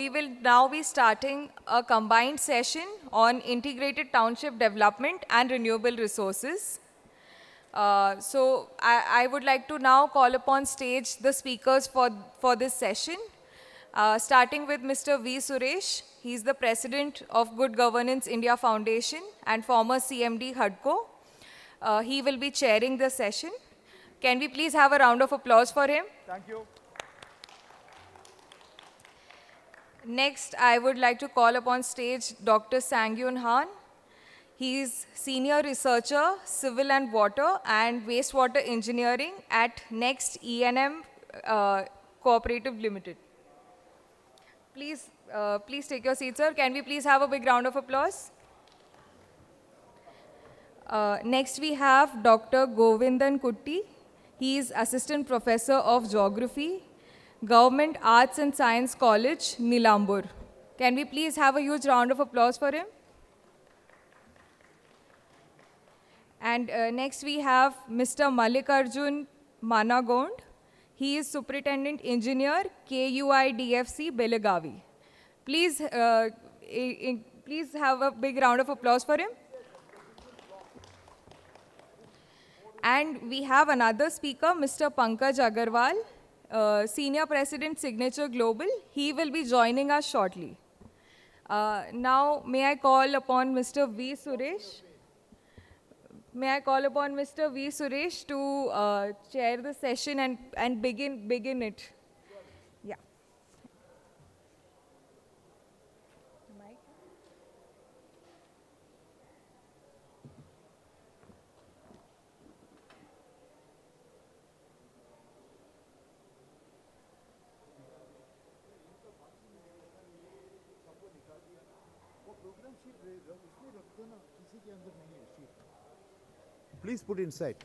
we will now be starting a combined session on integrated township development and renewable resources. I would like to now call upon stage the speakers for this session, starting with Mr. V. Suresh. He's the President of Good Governance India Foundation and former CMD HUDCO. He will be chairing the session. Can we please have a round of applause for him? Thank you. Next, I would like to call upon stage Dr. Sangyun Han. He is Senior Researcher, Civil and Water and Wastewater Engineering at Next E&M Cooperative Limited. Please take your seat, sir. Can we please have a big round of applause? Next, we have Dr. Govindan Kutti. He is Assistant Professor of Geography, Government Arts and Science College, Nilambur. Can we please have a huge round of applause for him? And next we have Mr. Mallikarjun Managond. He is Superintendent Engineer, KUIDFC, Belagavi. Please have a big round of applause for him. And we have another speaker, Mr. Pankaj Agarwal, Senior President, Signature Global. He will be joining us shortly. Now, may I call upon Mr. V. Suresh? May I call upon Mr. V. Suresh to chair the session and begin it? Yeah. Please put inside.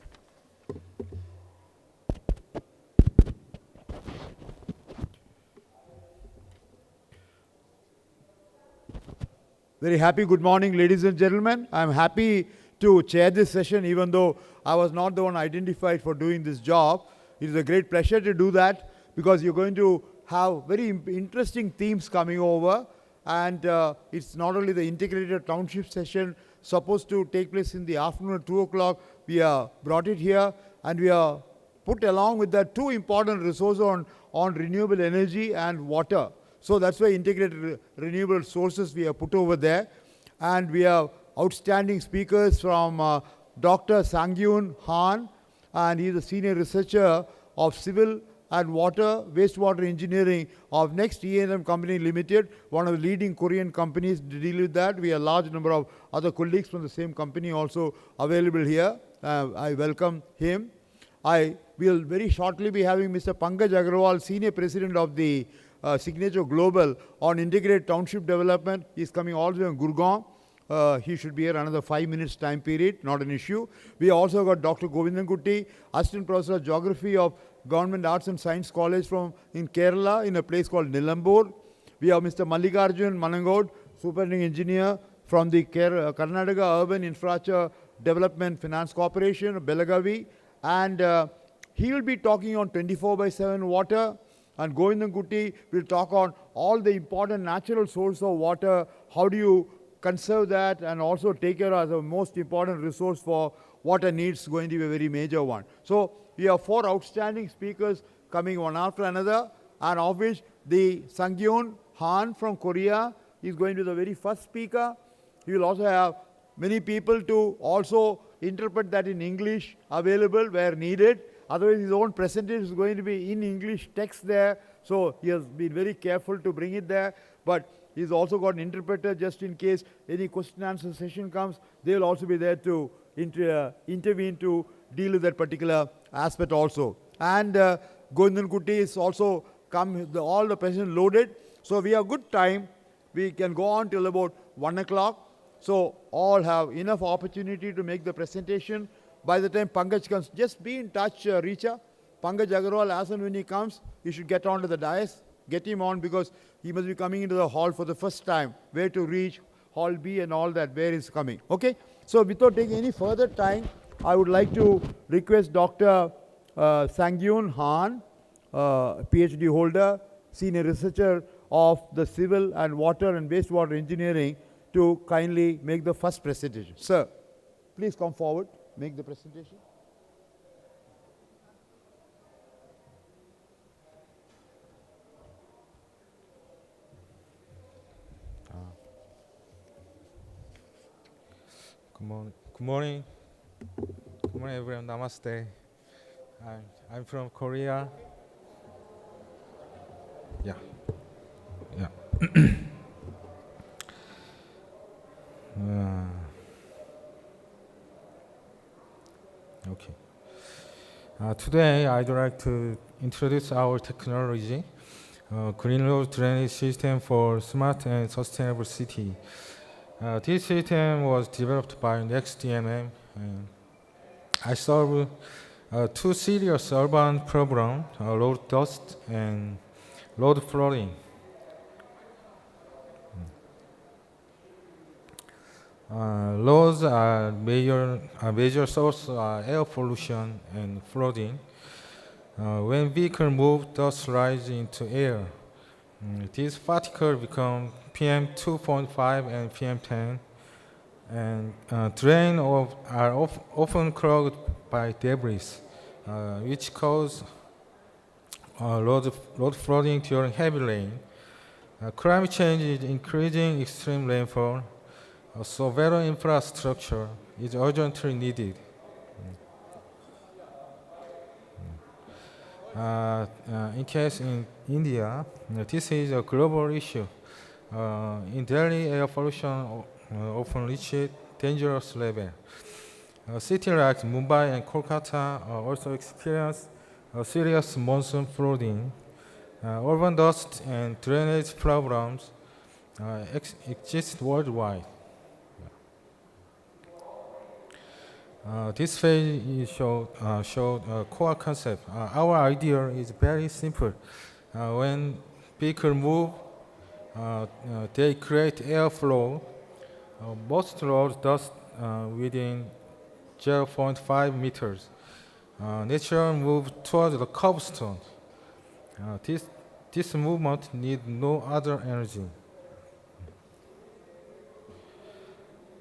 Very happy good morning, ladies and gentlemen. I'm happy to chair this session, even though I was not the one identified for doing this job. It is a great pleasure to do that because you're going to have very interesting themes coming over. And it's not only the integrated township session supposed to take place in the afternoon at 2 o'clock. We brought it here and we are put along with that two important resources on renewable energy and water. So that's why integrated renewable sources we have put over there. And we have outstanding speakers from Dr. Sangyun Han, and he is a senior researcher of civil and wastewater engineering of Next E&M Company Limited, one of the leading Korean companies to deal with that. We have a large number of other colleagues from the same company also available here. I welcome him. I will very shortly be having Mr. Pankaj Agarwal, Senior President of the Signature Global on Integrated Township Development. He is coming all the way from Gurgaon. He should be here another 5 minutes time period, not an issue. We also got Dr. Govindan Kutti, Assistant Professor of Geography of Government Arts and Science College in Kerala, in a place called Nilambur. We have Mr. Mallikarjun Managod, Superintendent Engineer from the Karnataka Urban Infrastructure Development Finance Corporation, Belagavi. And he will be talking on 24/7 water. And Govindan Kutti will talk on all the important natural source of water. How do you conserve that and also take care of the most important resource for water needs, going to be a very major one. So we have four outstanding speakers coming one after another, and of which the Sangyun Han from Korea is going to be the very first speaker. He will also have many people to also interpret that in English available where needed. Otherwise, his own presentation is going to be in English text there. So he has been very careful to bring it there. But he's also got an interpreter just in case any question and answer session comes. They will also be there to intervene to deal with that particular aspect also. And Govindan Kutti is also come, all the present loaded. So we have good time. We can go on till about 1 o'clock. So all have enough opportunity to make the presentation. By the time Pankaj comes, just be in touch, Richa. Pankaj Agarwal, as and when he comes, you should get onto the dais. Get him on because he must be coming into the hall for the first time. Where to reach, hall B and all that, where he's coming. Okay? So without taking any further time, I would like to request Dr. Sangyun Han, PhD holder, senior researcher of the civil and water and wastewater engineering to kindly make the first presentation. Sir, please come forward, make the presentation. Good morning. Good morning. Good morning, everyone. Namaste. I'm from Korea. Yeah. Yeah. Okay. Today, I'd like to introduce our technology, Greenhouse Drainage System for Smart and Sustainable City. This system was developed by NextDMM, and I solve two serious urban problems: road dust and road flooding. Roads are major source of air pollution and flooding. When vehicles move, dust rise into air. These particles become PM 2.5 and PM 10, and drains are often clogged by debris, which cause road flooding during heavy rain. Climate change is increasing extreme rainfall, so better infrastructure is urgently needed. In case in India, this is a global issue. In Delhi, air pollution often reaches dangerous level. Cities like Mumbai and Kolkata also experience serious monsoon flooding. Urban dust and drainage problems exist worldwide. This page showed a core concept. Our idea is very simple. When vehicles move, they create airflow. Most roads dust within 0.5 meters. Natural move towards the cobblestone. This movement needs no other energy.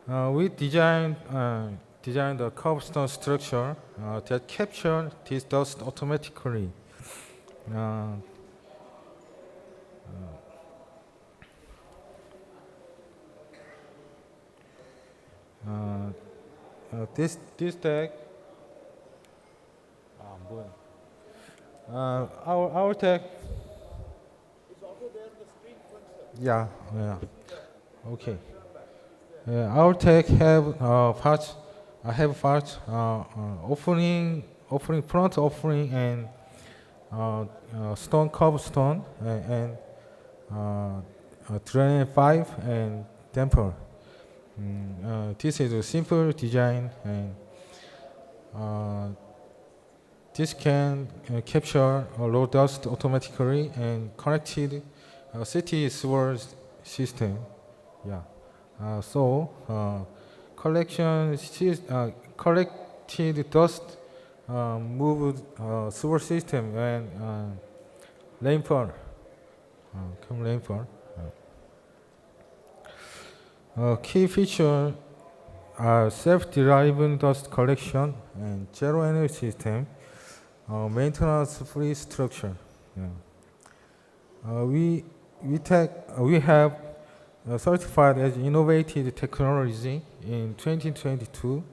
We designed the cobblestone structure that capture this dust automatically. This tag. Our tag. It's also there on the screen front, sir. Yeah. Okay. Our tech have parts offering front offering and stone cobblestone and drain 5 and damper. This is a simple design, and this can capture low dust automatically and connected city sewer system. Yeah. Collected dust moved sewer system when rainfall, come rainfall. Key feature are self-deriving dust collection and zero energy system, maintenance-free structure. Yeah. We have certified as innovative technology in 2022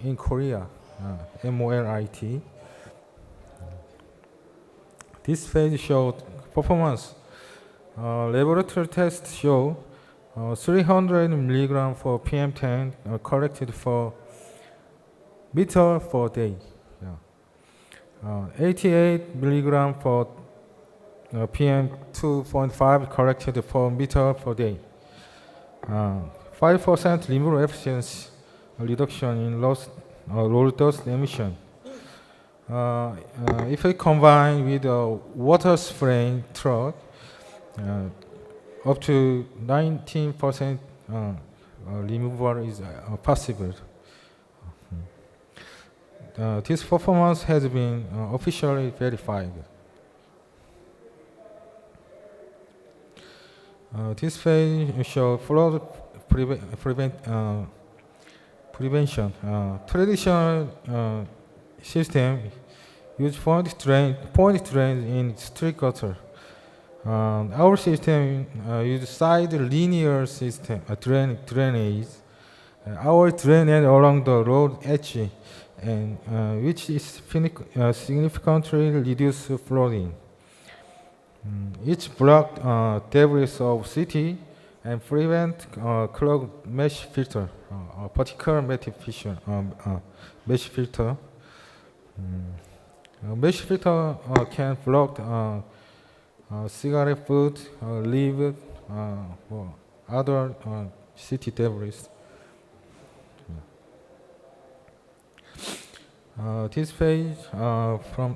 in Korea, MOLIT. This page showed performance. Laboratory tests show 300 milligram for PM10 collected for meter per day. Yeah. 88 milligram for PM 2.5 collected per meter per day. 5% removal efficiency reduction in road dust emission. If we combine with a water spraying truck, up to 19% removal is possible. This performance has been officially verified. This page shows flood prevention. Traditional system use point drain in street gutter. Our system uses side linear system drainage. Our drain end along the road edge, and which is significantly reduce flooding. Each block debris of city and prevent clog mesh filter, a particular mesh filter. Mesh filter can block cigarette food, leaf, or other city debris. This page from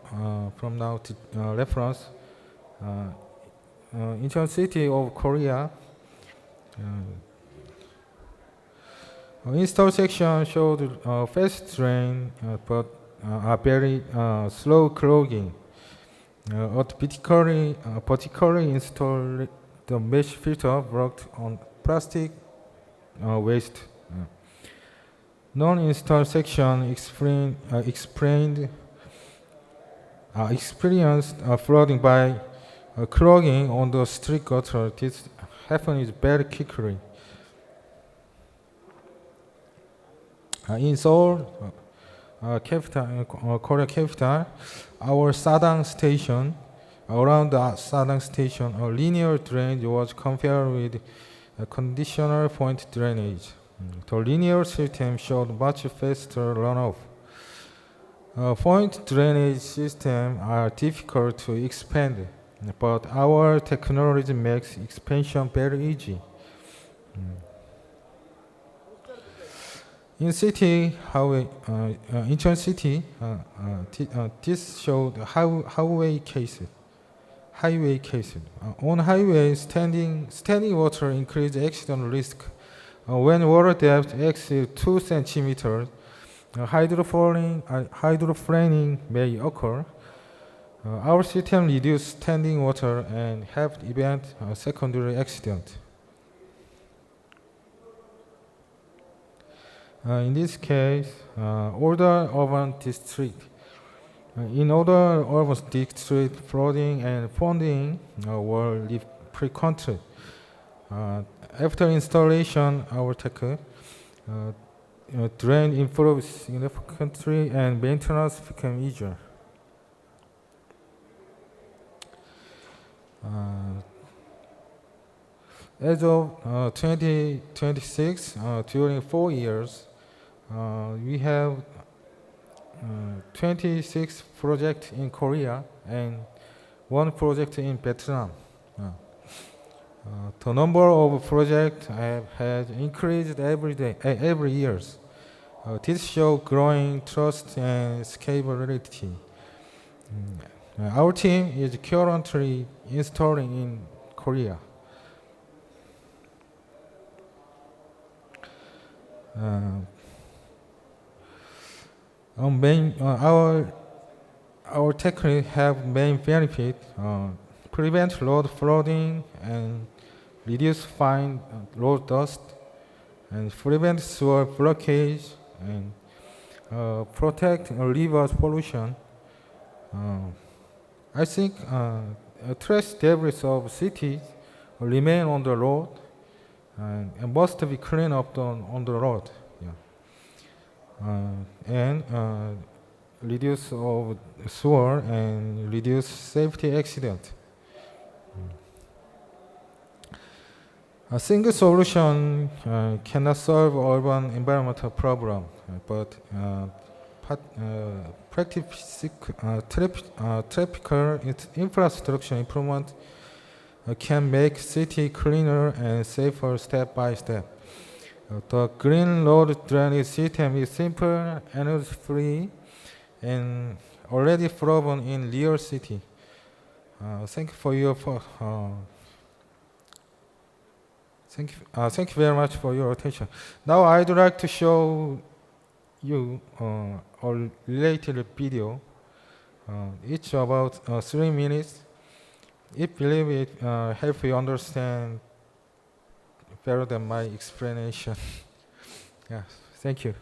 now to reference. Incheon City of Korea. Install section showed fast drain, but very slow clogging. Particularly installed the mesh filter worked on plastic waste. Non-install section experienced flooding by clogging on the street gutter. This happens very quickly. In Seoul, Korea capital, our Sadang station, around the Sadang station, a linear drainage was compared with a conditional point drainage. The linear system showed much faster runoff. Point drainage systems are difficult to expand, but our technology makes expansion very easy. In city highway, Incheon City, this showed highway cases. On highways, standing water increase accident risk. When water depth exceeds 2 centimeters, hydroplaning may occur. Our system reduces standing water and help prevent secondary accident. In this case, older urban district. In older urban district, flooding and funding were frequent. After installation, our tech drain improved significantly and maintenance became easier. As of 2026, during 4 years, we have 26 projects in Korea and 1 project in Vietnam. The number of projects has increased every year. This shows growing trust and scalability. Our team is currently installing in Korea. Our technique have main benefit: prevent road flooding and reduce fine road dust, and prevent sewer blockage, and protect rivers pollution. I think trash debris of cities remain on the road and must be cleaned up on the road. And reduce of sewer and reduce safety accident. A single solution cannot solve urban environmental problem, but traffic infrastructure improvement can make city cleaner and safer step by step. The green road drainage system is simple, energy-free, and already proven in real city. Thank you very much for your attention. Now I'd like to show you a related video. It's about 3 minutes. I believe it helps you understand better than my explanation. Yeah, thank you.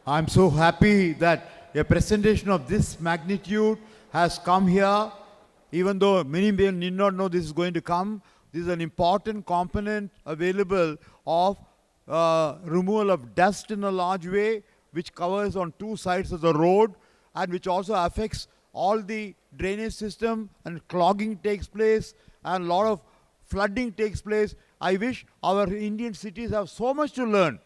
I'm so happy that a presentation of this magnitude has come here, even though many people need not know this is going to come. This is an important component available of removal of dust in a large way, which covers on two sides of the road and which also affects all the drainage system, and clogging takes place and a lot of flooding takes place. I wish our Indian cities have so much to learn.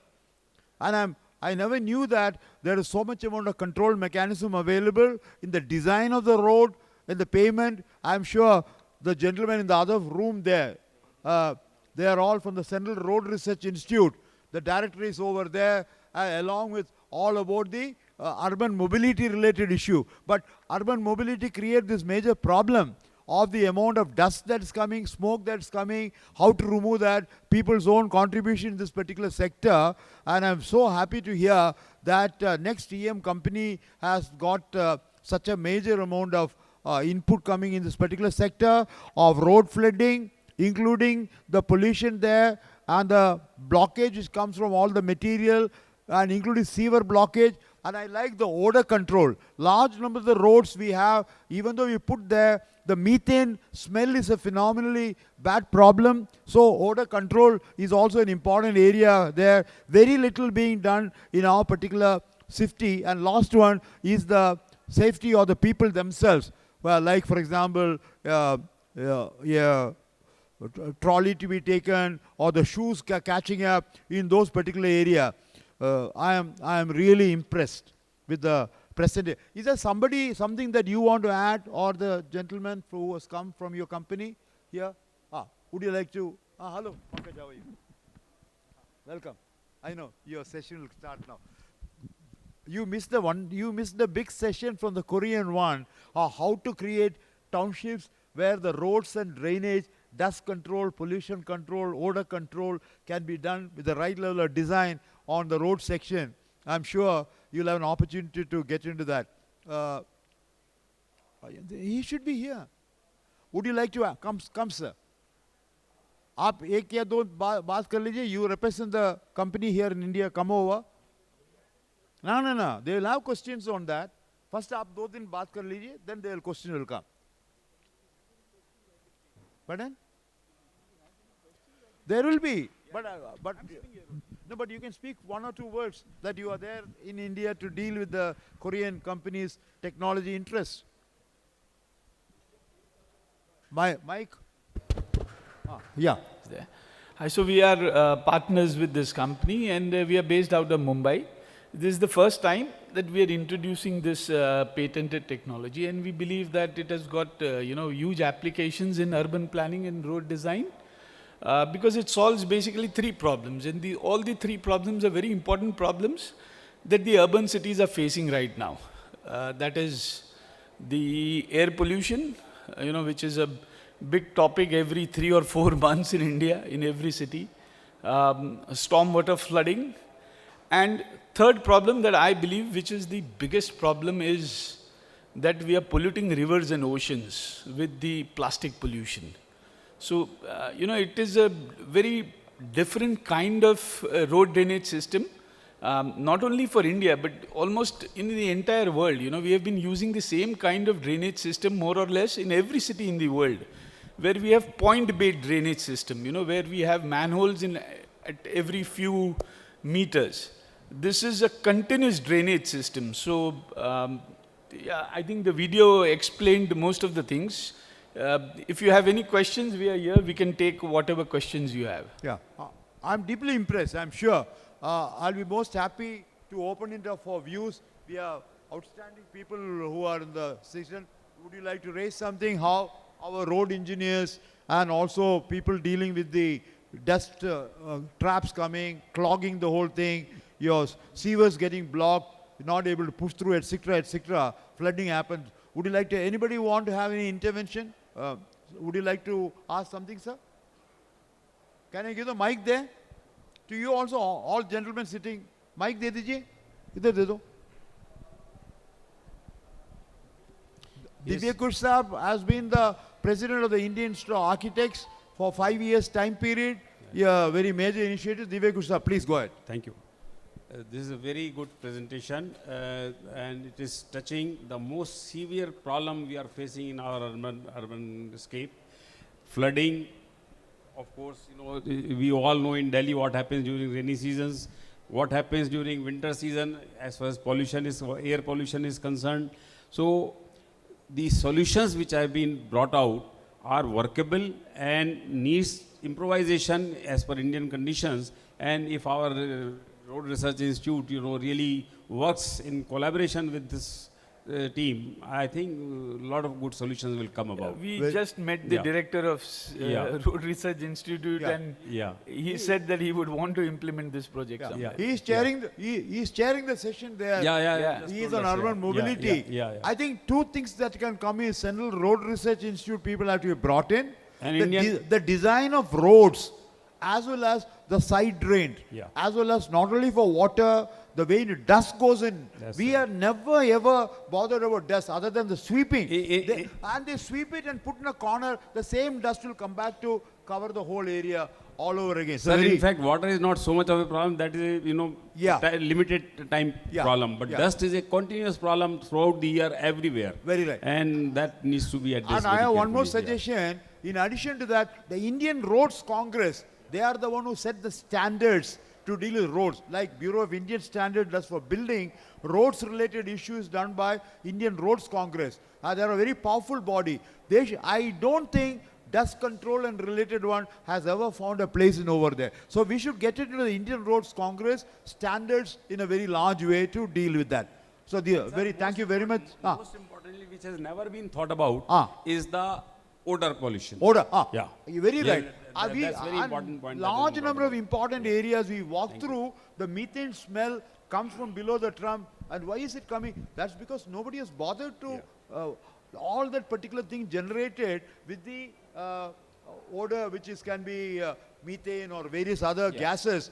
And I never knew that there is so much amount of control mechanism available in the design of the road, in the payment. I'm sure the gentlemen in the other room there, they are all from the Central Road Research Institute. The director is over there, along with all about the urban mobility related issue. But urban mobility creates this major problem of the amount of dust that's coming, smoke that's coming, how to remove that, people's own contribution in this particular sector. And I'm so happy to hear that next EM company has got such a major amount of input coming in this particular sector of road flooding, including the pollution there and the blockage which comes from all the material and including sewer blockage. And I like the odor control. Large number of the roads we have, even though we put there, the methane smell is a phenomenally bad problem. So odor control is also an important area there. Very little being done in our particular city. And last one is the safety of the people themselves. Well, like for example, trolley to be taken or the shoes catching up in those particular area. I am really impressed with the present. Is there something that you want to add, or the gentleman who has come from your company here? Would you like to? Hello, Pankaj, how are you? Welcome. I know your session will start now. You missed the big session from the Korean one, how to create townships where the roads and drainage, dust control, pollution control, odor control can be done with the right level of design on the road section. I'm sure you'll have an opportunity to get into that. He should be here. Would you like to come sir? आप एक या दो बात कर लीजिए. You represent the company here in India. Come over. No. They will have questions on that. First आप 2 दिन बात कर लीजिए. Then the question will come. Pardon? There will be. But you can speak 1 or 2 words that you are there in India to deal with the Korean company's technology interests. Mike? Yeah. Hi, so we are partners with this company, and we are based out of Mumbai. This is the first time that we are introducing this patented technology, and we believe that it has got huge applications in urban planning and road design. Because it solves basically 3 problems, and all the 3 problems are very important problems that the urban cities are facing right now. That is the air pollution, which is a big topic every 3 or 4 months in India, in every city. Stormwater flooding. And third problem that I believe, which is the biggest problem, is that we are polluting rivers and oceans with the plastic pollution. So, it is a very different kind of road drainage system, not only for India, but almost in the entire world. We have been using the same kind of drainage system more or less in every city in the world, where we have point-based drainage system, where we have manholes at every few meters. This is a continuous drainage system. So, I think the video explained most of the things. If you have any questions, we are here. We can take whatever questions you have. Yeah, I'm deeply impressed, I'm sure. I'll be most happy to open it up for views. We have outstanding people who are in the session. Would you like to raise something? How our road engineers and also people dealing with the dust traps coming, clogging the whole thing, your sewers getting blocked, not able to push through, etc., etc. Flooding happens. Would you like to, anybody want to have any intervention? Would you like to ask something, sir? Can I give the mic there? To you also, all gentlemen sitting. Mic de dijiye. Idhar de do. Yes. Divya Kush Saab has been the president of the Indian Institute of Architects for 5 years time period. Yeah, very major initiative. Divya Kush Saab, please go ahead. Thank you. This is a very good presentation, and it is touching the most severe problem we are facing in our urban scape. Flooding, of course, we all know in Delhi what happens during rainy seasons, what happens during winter season as far as air pollution is concerned. So the solutions which have been brought out are workable and needs improvisation as per Indian conditions. And if our Road Research Institute, really works in collaboration with this team, I think a lot of good solutions will come about. We Well, just met the yeah. director of Yeah. Road Research Institute, Yeah. and Yeah. he said that he would want to implement this project Yeah. somewhere. He is chairing he is chairing the session there. Yeah. Just He is told on us, urban mobility. Yeah. I think two things that can come is Central Road Research Institute people have to be brought in. And the, Indian- the design of roads as well as the side drained, Yeah. as well as not only for water, the way dust goes in. That's We right. are never ever bothered about dust other than the sweeping. I- And they sweep it and put in a corner, the same dust will come back to cover the whole area all over again. So Sir, very- in fact, water is not so much of a problem. That is a, Yeah. limited time Yeah. problem. But Yeah. dust is a continuous problem throughout the year, everywhere. Very right. And that needs to be addressed. And I very have one more carefully, yeah. suggestion. In addition to that, the Indian Roads Congress, they are the one who set the standards to deal with roads. Like Bureau of Indian Standards does for building, roads related issues done by Indian Roads Congress. They are a very powerful body. I don't think dust control and related one has ever found a place in over there. So we should get it into the Indian Roads Congress standards in a very large way to deal with that. So thank you very much. Most importantly, which has never been thought about, is the odor pollution. Odor. Yeah. You're very Yeah, right. that's very and important point that Large is not number of about. important areas we walk through, the methane smell comes from below the drum. And why is it coming? That's because nobody has bothered to all that particular thing generated with the odor, which can be methane or various other gases,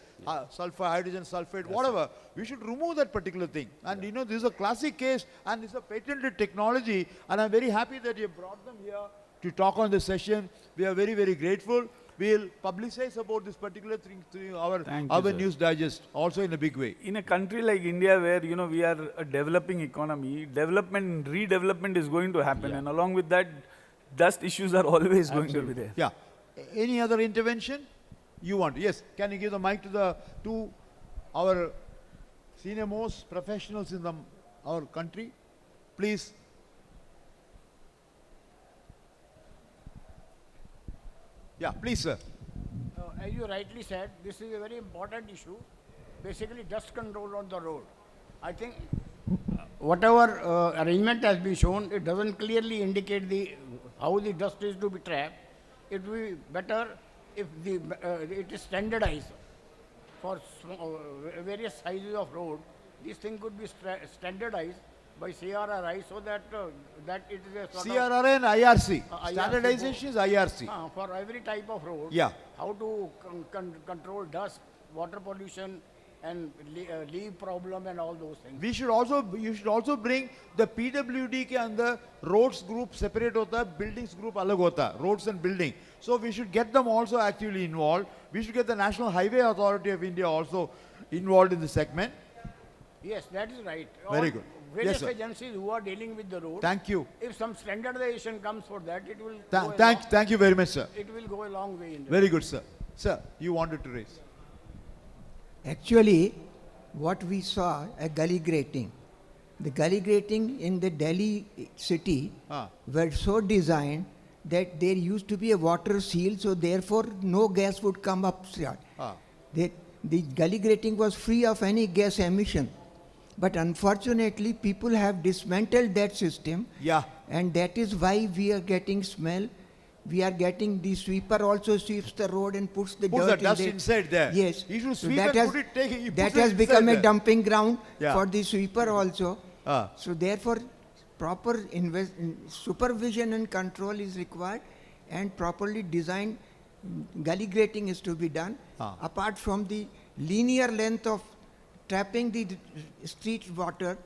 sulfur, hydrogen sulfate, whatever. We should remove that particular thing. And this is a classic case and it's a patented technology. And I'm very happy that you brought them here to talk on this session. We are very, very grateful. We'll publicize about this particular thing through our Thank you, Urban sir. News Digest, also in a big way. In a country like India, where we are a developing economy, development, redevelopment is going to happen, and along with that, dust issues are always going to be there. Yeah. Any other intervention you want? Yes. Can you give the mic to our senior most professionals in our country, please? Yeah, please, sir. As you rightly said, this is a very important issue, basically dust control on the road. I think whatever arrangement has been shown, it doesn't clearly indicate how the dust is to be trapped. It will be better if it is standardized for various sizes of road. This thing could be standardized by CRRI so that it is a sort of CRR and IRC. IRC Standardization is IRC. for every type of road. Yeah. How to control dust, water pollution, and leaf problem and all those things. You should also bring the PWD के अंदर roads group separate होता है, buildings group अलग होता है, roads and building. So we should get them also actively involved. We should get the National Highway Authority of India also involved in the segment. Yes, that is right. Very All good. Various Yes, sir. agencies who are dealing with the road. Thank you. If some standardization comes for that, it will go Thank you very much, sir. it will go a long way in Very good, sir. Sir, you wanted to raise. Actually, what we saw, a gully grating. The gully grating in the Delhi city Ah. were so designed that there used to be a water seal, so therefore no gas would come up. Ah. The gully grating was free of any gas emission. But unfortunately, people have dismantled that system, Yeah. and that is why we are getting smell. We are getting the sweeper also sweeps the road and puts the Puts dirt the dust in there. inside there. Yes. He should So sweep that and has, put it, he that puts it has become inside a there. dumping ground Yeah. for the sweeper also. Ah. So therefore, proper supervision and control is required, and properly designed gully grating is to be done. Ah. Apart from the linear length of trapping the street water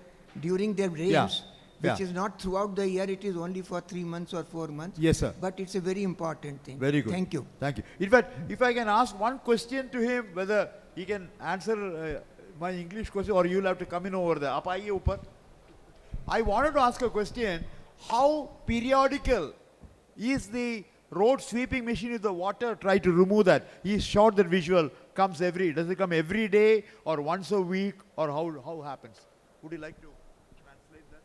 during the rains, which Yeah. is not throughout the year, it is only for 3 months or 4 months. Yes, sir. But it's a very important thing. Very good. Thank you. Thank you. In fact, if I can ask one question to him, whether he can answer my English question or you'll have to come in over there. Aap aaiye upar. I wanted to ask a question. How periodical is the road sweeping machine with the water? Try to remove that. He shot that visual. Does it come every day or once a week, or how happens? Would you like to translate that?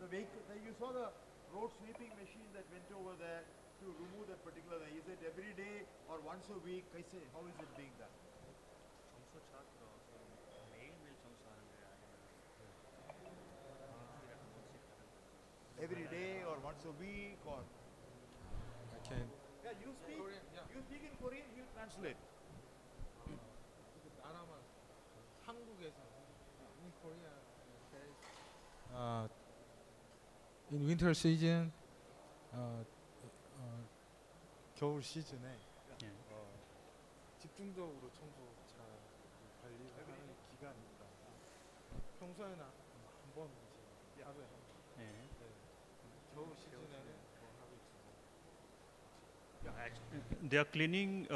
The vehicle, you saw the road sweeping machine that went particular, is it every day or once a week? How is it being done? Every day or once a week or? I can. Yeah, you speak in Korean, you translate. Uh, in winter season, 겨울 시즌에 집중적으로 청소 잘 관리를 하는 기간이니까 평소에는 한 번 하루에 한 번. 네. 겨울 시즌에는 더 하루 있고. They are cleaning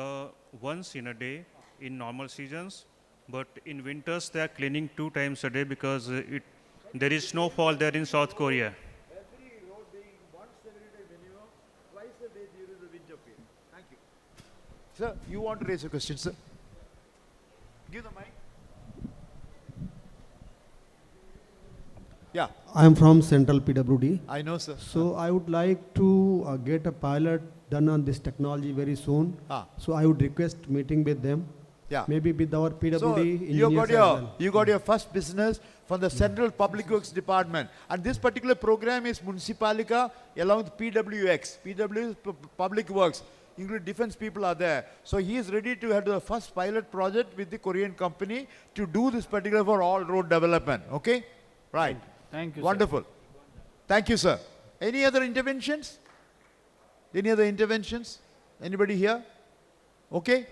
once in a day in normal seasons, but in winters they are cleaning 2 times a day because there is snowfall there in South Korea. Every road being once every day minimum, twice a day during the winter period. Thank you. Sir, you want to raise a question, sir? Give the mic. Yeah, I am from Central PWD. I know, sir. So I would like to get a pilot done on this technology very soon. So I would request meeting with them, Yeah. maybe with our PWD So engineers as well. you got your first business from the Central Public Works Department, and this particular program is Municipalika along with PWX. PW is Public Works, including defense people are there. So he is ready to have the first pilot project with the Korean company to do this particular for all road development. Okay, right. Thank you, Wonderful. Thank you, sir. Any other interventions? Any other interventions? Anybody here? Okay.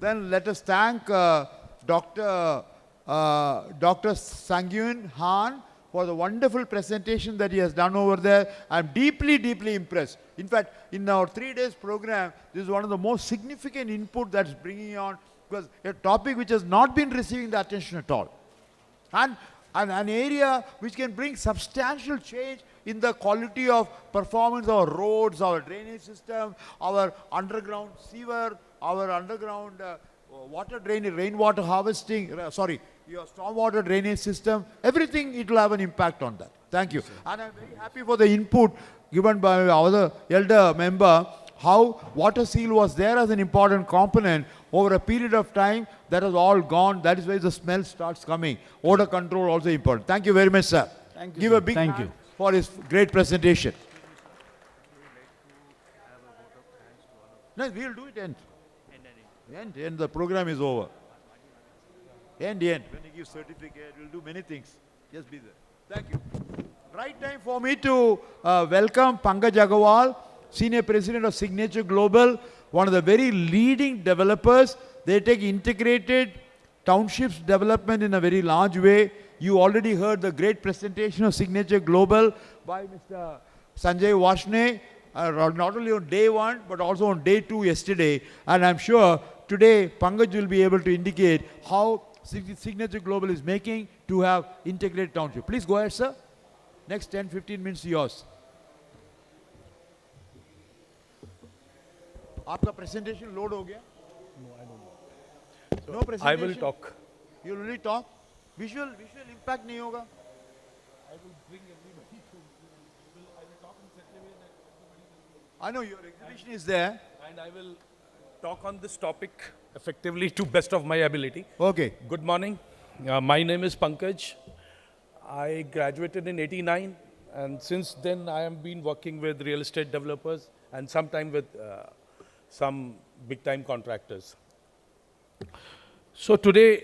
Then let us thank Dr. Sangyun Han for the wonderful presentation that he has done over there. I'm deeply, deeply impressed. In fact, in our 3 days program, this is one of the most significant input that's bringing on, because a topic which has not been receiving the attention at all. And an area which can bring substantial change in the quality of performance of our roads, our drainage system, our underground sewer, our underground water drainage, rainwater harvesting, your stormwater drainage system, everything, it will have an impact on that. Thank you. And I'm very happy for the input given by our elder member, how water seal was there as an important component. Over a period of time, that has all gone. That is why the smell starts coming. Odor control also important. Thank you very much, sir. Thank you, Give sir. a big Thank hand you. for his great presentation. No, we'll do it end. End. The program is over. End. When you give certificate, we'll do many things. Just be there. Thank you. Right time for me to welcome Pankaj Agarwal, Senior President of Signature Global, one of the very leading developers. They take integrated townships development in a very large way. You already heard the great presentation of Signature Global by Mr. Sanjay Vashne, not only on day 1, but also on day 2 yesterday. And I'm sure today Pankaj will be able to indicate how Signature Global is making to have integrated township. Please go ahead, sir. Next 10-15 minutes yours. आपका presentation load हो गया? No, I don't know. No presentation? I will talk. You will only talk? Visual impact नहीं होगा? I will bring everybody to, I will talk in such a way that everybody will. I know your exhibition is there. And I will talk on this topic effectively to best of my ability. Okay. Good morning. My name is Pankaj. I graduated in '89, and since then I have been working with real estate developers and sometime with some big-time contractors. So today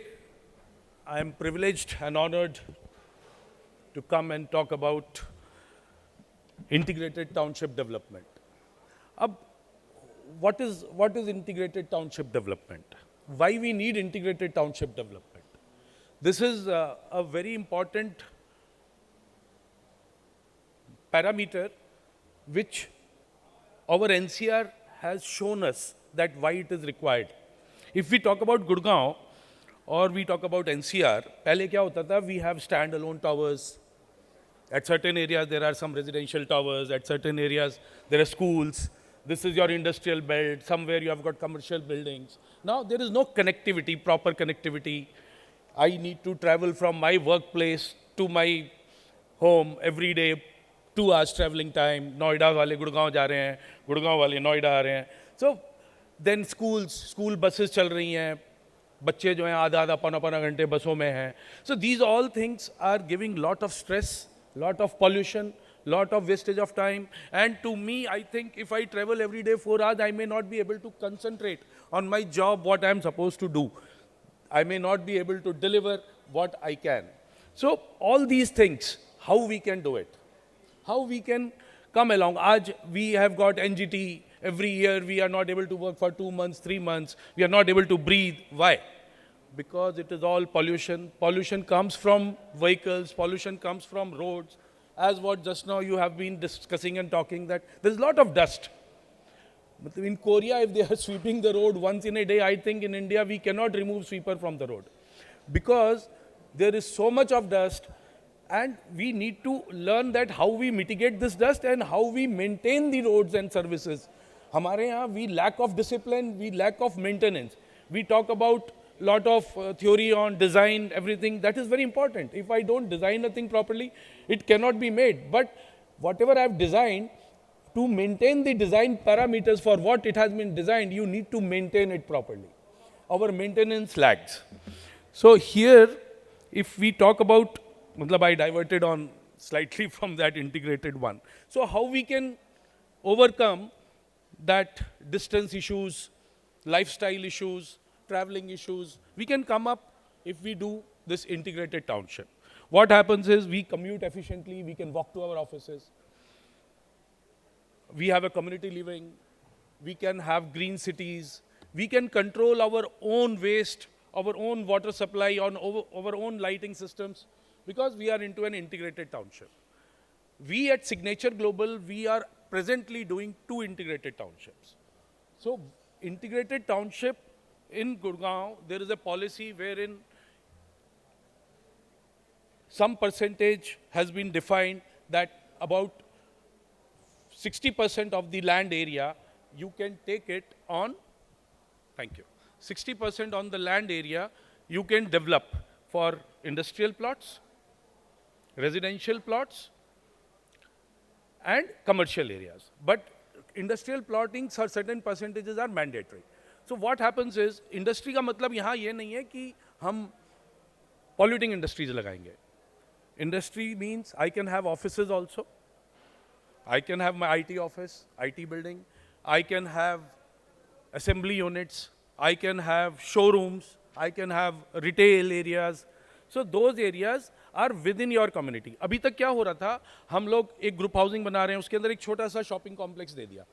I am privileged and honored to come and talk about integrated township development. What is integrated township development? Why we need integrated township development? This is a very important parameter which our NCR has shown us that why it is required. If we talk about Gurgaon or we talk about NCR, पहले क्या होता था? We have standalone towers. At certain areas there are some residential towers. At certain areas there are schools. This is your industrial belt. Somewhere you have got commercial buildings. Now there is no connectivity, proper connectivity. I need to travel from my workplace to my home every day 2 hours traveling time. Noida वाले गुड़गांव जा रहे हैं, गुड़गांव वाले नोएडा आ रहे हैं. So then school buses चल रही हैं, बच्चे जो हैं आधा पौना घंटे बसों में हैं. So these all things are giving lot of stress, lot of pollution, lot of wastage of time. And to me, I think if I travel every day 4 hours, I may not be able to concentrate on my job, what I am supposed to do. I may not be able to deliver what I can. So all these things, how we can do it? How we can come along? Aaj we have got NGT. Every year we are not able to work for 2 months, 3 months. We are not able to breathe. Why? Because it is all pollution. Pollution comes from vehicles. Pollution comes from roads. As what just now you have been discussing and talking, that there's a lot of dust. In Korea, if they are sweeping the road once in a day, I think in India we cannot remove sweeper from the road. Because there is so much of dust, and we need to learn that how we mitigate this dust and how we maintain the roads and services. हमारे यहाँ we lack of discipline, we lack of maintenance. We talk about lot of theory on design, everything. That is very important. If I don't design a thing properly, it cannot be made. But whatever I've designed, to maintain the design parameters for what it has been designed, you need to maintain it properly. Our maintenance lags. So here, if we talk about, I diverted on slightly from that integrated one. So how we can overcome that distance issues, lifestyle issues, traveling issues, we can come up if we do this integrated township. What happens is we commute efficiently, we can walk to our offices. We have a community living, we can have green cities, we can control our own waste, our own water supply, on our own lighting systems, because we are into an integrated township. We at Signature Global, we are presently doing 2 integrated townships. So integrated township in Gurgaon, there is a policy wherein some percentage has been defined that about 60% of the land area, you can take it on, 60% on the land area, you can develop for industrial plots, residential plots, and commercial areas. But industrial plotting, certain percentages are mandatory. So what happens is, industry का मतलब यहाँ ये नहीं है कि हम polluting industries लगाएंगे. Industry means I can have offices also. I can have my IT office, IT building. I can have assembly units. I can have showrooms. I can have retail areas. So those areas are within your community. अभी तक क्या हो रहा था, हम लोग एक group housing बना रहे हैं, उसके अंदर एक छोटा सा शॉपिंग कॉम्प्लेक्स दे दिया.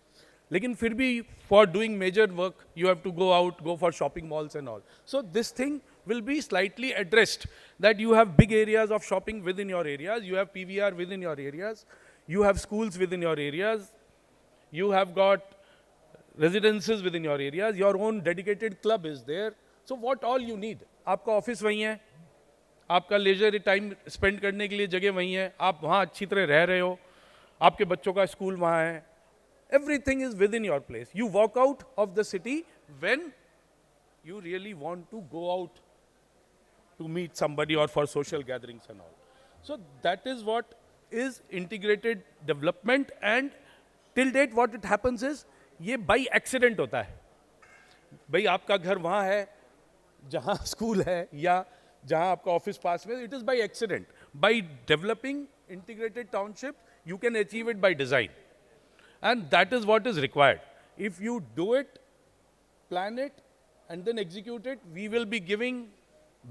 लेकिन फिर भी for doing major work, you have to go out, go for shopping malls and all. So this thing will be slightly addressed, that you have big areas of shopping within your areas, you have PVR within your areas, you have schools within your areas, you have got residences within your areas, your own dedicated club is there. So what all you need? आपका office वहीं है, आपका leisure time spend करने के लिए जगह वहीं है, आप वहाँ अच्छी तरह रह रहे हो, आपके बच्चों का स्कूल वहाँ है. Everything is within your place. You walk out of the city when you really want to go out to meet somebody or for social gatherings and all. So that is what is integrated development, and till date what it happens is, ये by accident होता है. भाई आपका घर वहाँ है, जहाँ school है या जहाँ आपका ऑफिस पास में, it is by accident. By developing integrated township, you can achieve it by design. And that is what is required. If you do it, plan it, and then execute it, we will be giving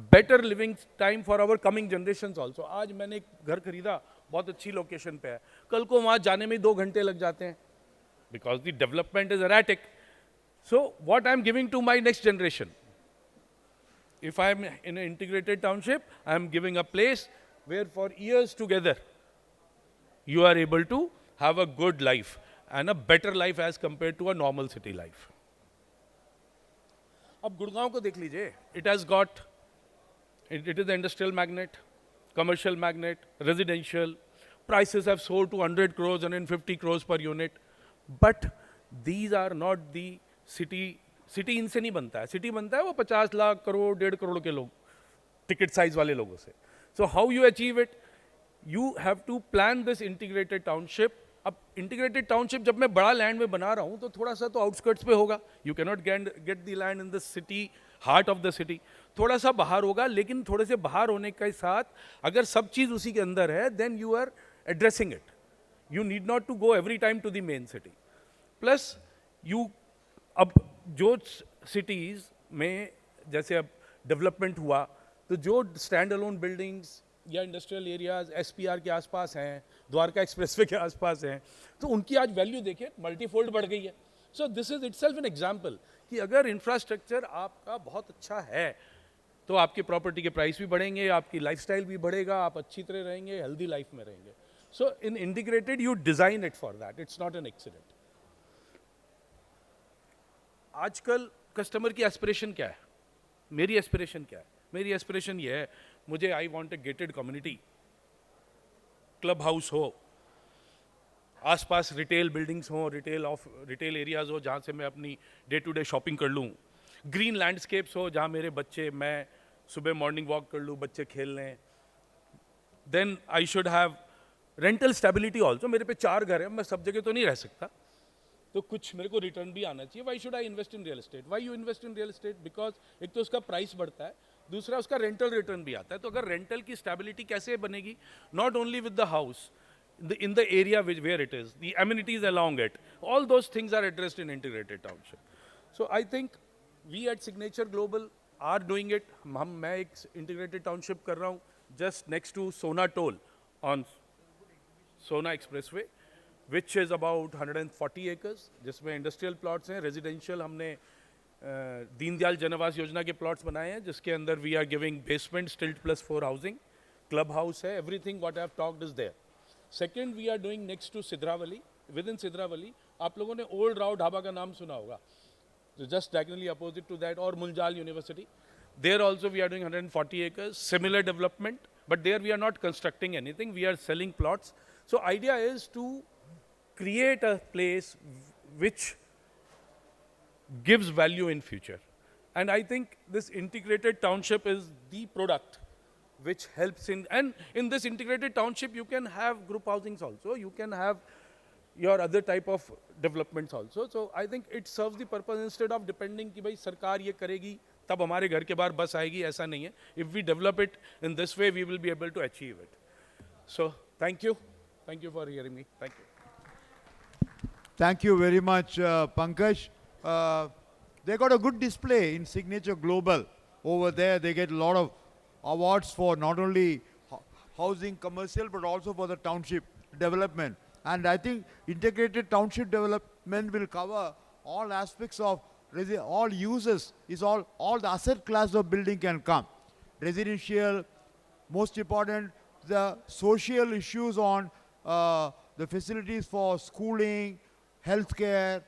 better living time for our coming generations also. आज मैंने एक घर खरीदा, बहुत अच्छी location पे है, कल को वहाँ जाने में 2 घंटे लग जाते हैं, because the development is erratic. So what I am giving to my next generation? If I am in an integrated township, I am giving a place where for years together, you are able to have a good life and a better life as compared to a normal city life. अब गुड़गांव को देख लीजिए, it has got, it is an industrial magnet, commercial magnet, residential. Prices have soared to 100 crores, 150 crores per unit. But these are not the city. City इनसे नहीं बनता है. City बनता है वो 50 लाख करोड़, 1.5 करोड़ के लोग, ticket size वाले लोगों से. So how you achieve it? you have to plan this integrated township. अब integrated township जब मैं बड़ा land में बना रहा हूँ तो थोड़ा सा तो outskirts पे होगा. You cannot get the land in the city, heart of the city. थोड़ा सा बाहर होगा, लेकिन थोड़े से बाहर होने के साथ अगर सब चीज़ उसी के अंदर है, then you are addressing it. You need not to go every time to the main city. Plus, you अब जो cities में जैसे अब development हुआ, तो जो stand alone buildings या इंडस्ट्रियल एरियाज एसपीआर के आसपास हैं, द्वारका एक्सप्रेसवे के आसपास हैं, तो उनकी आज वैल्यू देखिए मल्टीफोल्ड बढ़ गई है. So this is itself an example कि अगर इंफ्रास्ट्रक्चर आपका बहुत अच्छा है तो आपकी प्रॉपर्टी के प्राइस भी बढ़ेंगे, आपकी लाइफस्टाइल भी बढ़ेगा, आप अच्छी तरह रहेंगे, हेल्दी लाइफ में रहेंगे. So in integrated you design it for that, it's not an accident. आजकल कस्टमर की एस्पिरेशन क्या है? मेरी एस्पिरेशन क्या है? मेरी एस्पिरेशन ये है, मुझे I want a gated community, club house हो, आसपास रिटेल बिल्डिंग्स हो, रिटेल एरियाज हो जहाँ से मैं अपनी डे टू डे शॉपिंग कर लूँ, ग्रीन लैंडस्केप्स हो जहाँ मेरे बच्चे, मैं सुबह मॉर्निंग वॉक कर लूँ, बच्चे खेल लें. Then I should have rental stability also. मेरे पे 4 घर है, मैं सब जगह तो नहीं रह सकता, तो कुछ मेरे को रिटर्न भी आना चाहिए. Why should I invest in real estate? Why you invest in real estate? Because एक तो उसका प्राइस बढ़ता है, दूसरा उसका रेंटल रिटर्न भी आता है. तो अगर रेंटल की स्टेबिलिटी कैसे बनेगी? Not only with the house, in the area where it is, the amenities along it, all those things are addressed in integrated township. So I think we at Signature Global are doing it. मैं एक integrated township कर रहा हूँ just next to Sona Toll on Sona Expressway, which is about 140 acres, जिसमें industrial plots हैं, residential हमने दीनदयाल जनआवास योजना के plots बनाए हैं, जिसके अंदर we are giving basement, stilt plus 4 housing, club house है, everything what I have talked is there. Second, we are doing next to Sidravali. Within Sidravali, आप लोगों ने ओल्ड राव ढाबा का नाम सुना होगा. So just diagonally opposite to that, or Muljal University. There also we are doing 140 acres, similar development, but there we are not constructing anything. We are selling plots. So idea is to create a place which gives value in future. And I think this integrated township is the product which helps in, and in this integrated township you can have group housings also, you can have your other type of developments also. So I think it serves the purpose instead of depending कि भाई सरकार ये करेगी तब हमारे घर के बाहर बस आएगी, ऐसा नहीं है. If we develop it in this way, we will be able to achieve it. So thank you for hearing me. Thank you. Thank you very much, Pankaj. They got a good display in Signature Global over there. They get a lot of awards for not only housing, commercial, but also for the township development. And I think integrated township development will cover all aspects of all uses, all the asset class of building can come. Residential, most important, the social issues on the facilities for schooling, healthcare,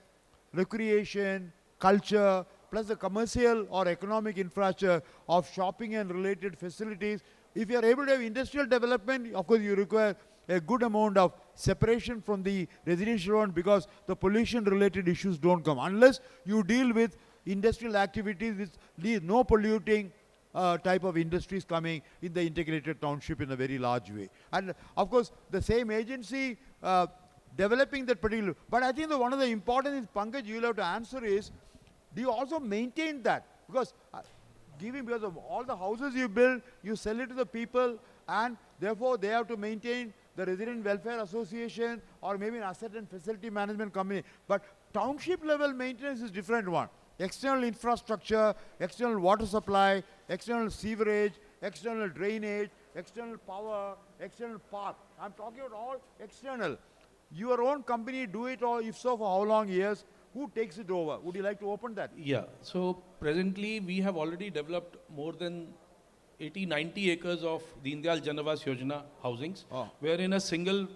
recreation, culture, plus the commercial or economic infrastructure of shopping and related facilities. If you are able to have industrial development, of course you require a good amount of separation from the residential one, because the pollution related issues don't come unless you deal with industrial activities with no polluting type of industries coming in the integrated township in a very large way. And of course the same agency developing that particular, but I think one of the important things, Pankaj, you will have to answer is, do you also maintain that? Because because of all the houses you build, you sell it to the people, and therefore they have to maintain the resident welfare association or maybe an asset and facility management company. But township level maintenance is different one. External infrastructure, external water supply, external sewerage, external drainage, external power, external park. I'm talking about all external. Your own company do it, or if so, for how long years? Who takes it over? Would you like to open that? Yeah, so presently we have already developed more than 80-90 acres of Deendayal Janavas Yojana housings, where in a single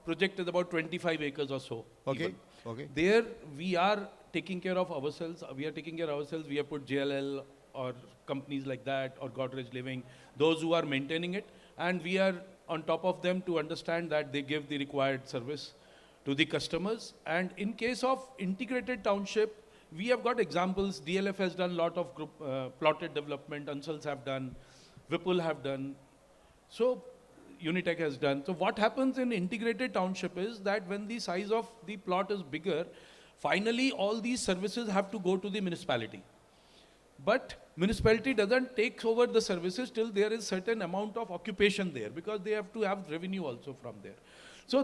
project is about 25 acres or so. Okay. Even. Okay. There we are taking care of ourselves. We have put JLL or companies like that, or Godrej Living, those who are maintaining it, and we are on top of them to understand that they give the required service to the customers. And in case of integrated township, we have got examples. DLF has done a lot of group plotted development, Ansals have done, Vipul have done. So Unitech has done. So what happens in integrated township is that when the size of the plot is bigger, finally all these services have to go to the municipality. But municipality doesn't take over the services till there is certain amount of occupation there, because they have to have revenue also from there. So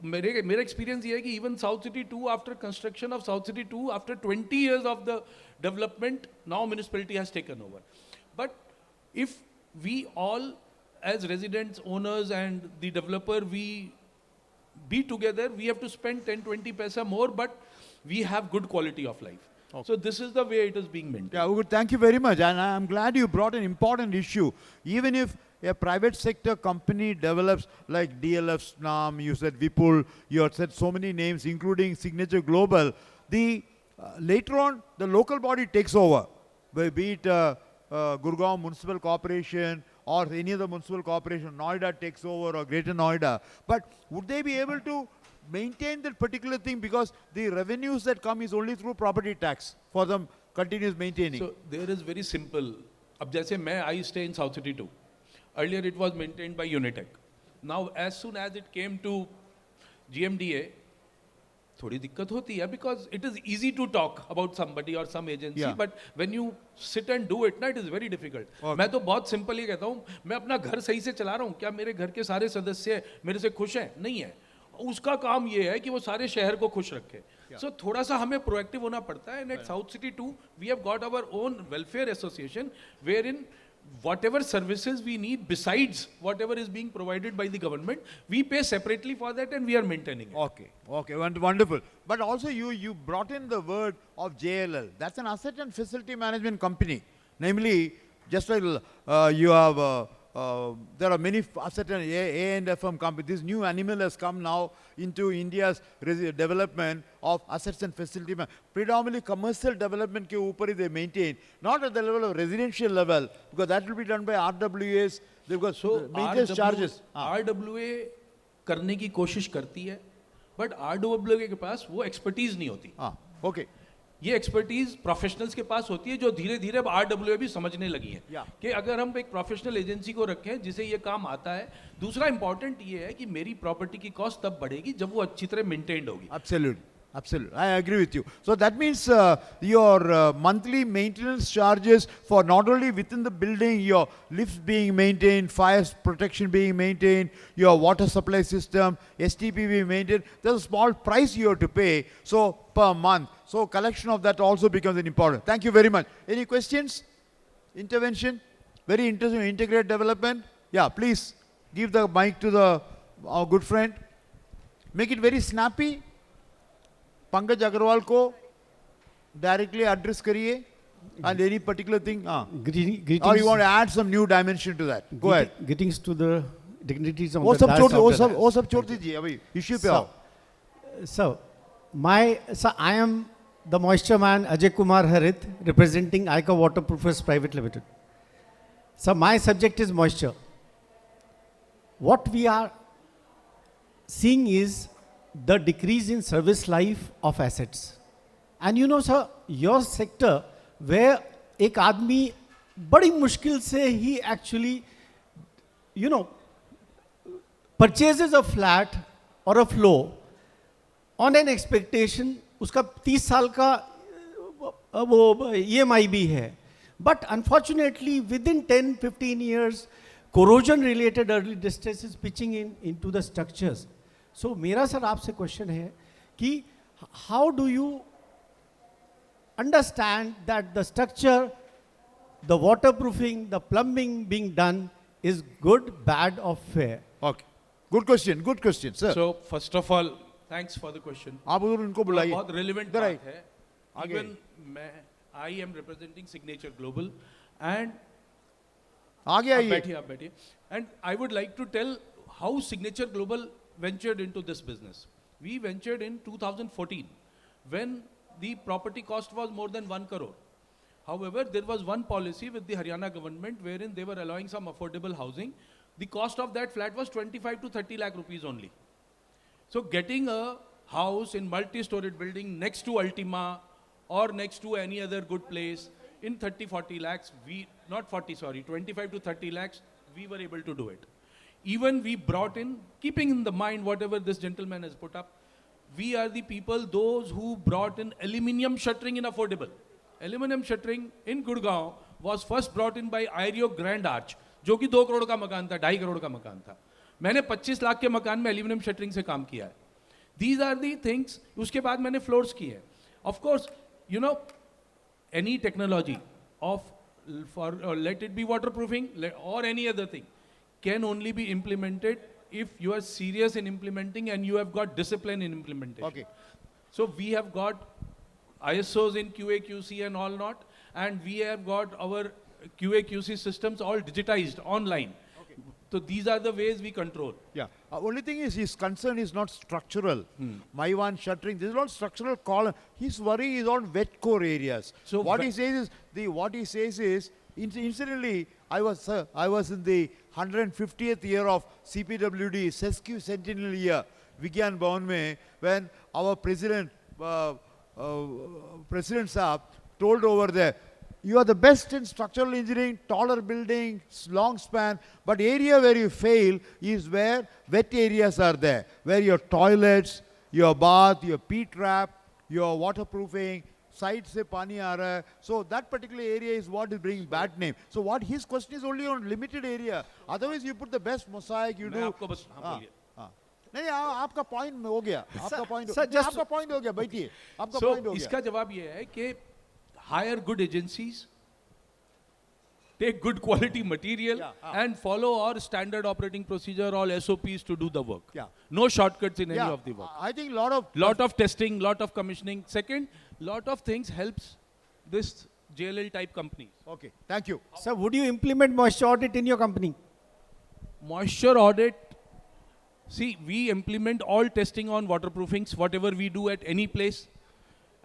मेरा experience ये है कि even South City 2, after construction of South City 2, after 20 years of the development, now municipality has taken over. But if we all as residents, owners and the developer, we be together, we have to spend 10-20 paisa more, but we have good quality of life. Okay. So this is the way it is being maintained. Yeah, good. Thank you very much. And I'm glad you brought an important issue. Even if a private sector company develops like DLF, SNAM, you said Vipul, you had said so many names, including Signature Global, later on, the local body takes over, be it Gurgaon Municipal Corporation or any other municipal corporation, Noida takes over or Greater Noida. But would they be able to maintain that particular thing, because the revenues that come is only through property tax for them continuous maintaining? So there is very simple. अब जैसे I stay in South City 2. Earlier it was maintained by Unitech. Now as soon as it came to GMDA, थोड़ी दिक्कत होती है, because it is easy to talk about somebody or some agency, but when you sit and do it, it is very difficult. मैं तो बहुत simple ही कहता हूँ, मैं अपना घर सही से चला रहा हूँ, क्या मेरे घर के सारे सदस्य मेरे से खुश हैं? नहीं है. उसका काम ये है कि वो सारे शहर को खुश रखे. So थोड़ा सा हमें proactive होना पड़ता है. And at South City 2, we have got our own welfare association, wherein whatever services we need besides whatever is being provided by the government, we pay separately for that and we are maintaining it. Okay, wonderful. But also you brought in the word of JLL. That's an asset and facility management company. Namely, just like you have, there are many asset and A&FM companies. This new animal has come now into India's development of assets and facility. Predominantly commercial development ke upar they maintain, not at the level of residential level, because that will be done by RWAs. They've got maintenance charges. RWA करने की कोशिश करती है, but RWA के पास वो expertise नहीं होती. Okay. ये एक्सपर्टीज प्रोफेशनल्स के पास होती है, जो धीरे धीरे अब आरडब्ल्यूए भी समझने लगी है कि अगर हम एक प्रोफेशनल एजेंसी को रखें जिसे ये काम आता है. दूसरा इंपॉर्टेंट ये है कि मेरी प्रॉपर्टी की कॉस्ट तब बढ़ेगी जब वो अच्छी तरह मेंटेन्ड होगी. Absolutely, I agree with you. So that means your monthly maintenance charges for not only within the building, your lifts being maintained, fire protection being maintained, your water supply system, STP being maintained, there's a small price you have to pay, so per month. So collection of that also becomes an important. Thank you very much. Any questions? Intervention? Very interesting, integrated development. Yeah, please give the mic to our good friend. Make it very snappy. Pankaj Agarwal ko directly address kariye, and any particular thing. Greetings. Or you want to add some new dimension to that? Go ahead. Greetings to the dignitaries of वो the सब वो सब छोड़ दीजिए अभी issue पे आओ. So I am the moisture man Ajay Kumar Harit, representing ICA Waterproofers Private Limited. So my subject is moisture. What we are seeing is the decrease in service life of assets. And you know, sir, your sector where एक आदमी बड़ी मुश्किल से he actually, you know, purchases a flat or a floor on an expectation, उसका 30 साल का वो EMI भी है. But unfortunately, within 10-15 years, corrosion-related early distress is pitching into the structures. So मेरा सर आपसे क्वेश्चन है कि how do you understand that the structure, the waterproofing, the plumbing being done is good, bad or fair? Okay. Good question, sir. So first of all, thanks for the question. आप उधर उनको बुलाइए. बहुत relevant बात है. Even I am representing Signature Global and आगे आइए. आप बैठिए. And I would like to tell how Signature Global ventured into this business. We ventured in 2014 when the property cost was more than 1 crore. However, there was one policy with the Haryana government wherein they were allowing some affordable housing. The cost of that flat was 25 to 30 lakh rupees only. So getting a house in multi-storied building next to Ultima or next to any other good place in 30-40 lakhs, 25 to 30 lakhs, we were able to do it. Even we brought in, keeping in the mind whatever this gentleman has put up, we are the people, those who brought in aluminium shuttering in affordable. Aluminium shuttering in Gurgaon was first brought in by Aereo Grand Arch, जो कि 2 करोड़ का मकान था, 2.5 करोड़ का मकान था. मैंने 25 लाख के मकान में एल्यूमिनियम शटरिंग से काम किया है. These are the things. उसके बाद मैंने फ्लोर्स किए हैं. Of course, you know, any technology of for let it be waterproofing or any other thing can only be implemented if you are serious in implementing and you have got discipline in implementation. Okay. So we have got ISOs in QA QC and all not, and we have got our QA QC systems all digitized online. So these are the ways we control. Yeah. Only thing is his concern is not structural. My one shuttering, this is not structural column. His worry is on wet core areas. So what he says is incidentally, I was in the 150th year of CPWD sesquicentennial year, Vigyan Bhavan mein, when our President Saab told over there, you are the best in structural engineering, taller building, long span, but area where you fail is where wet areas are there, where your toilets, your bath, your P-trap, your waterproofing, side se pani aa raha hai. So that particular area is what is bringing bad name. So what his question is only on limited area. Otherwise you put the best mosaic, you do. आपको बस बोलिए. नहीं आपका point हो गया, आपका point हो गया, बैठिए, आपका So पॉइंट हो गया. इसका जवाब ये है कि hire good agencies, take good quality material, and follow our standard operating procedure, all SOPs to do the work. Yeah. No shortcuts in any of the work. I think lot of testing, lot of commissioning. Second, lot of things helps this JLL type companies. Okay, thank you. Sir, would you implement moisture audit in your company? Moisture audit. See, we implement all testing on waterproofings, whatever we do at any place,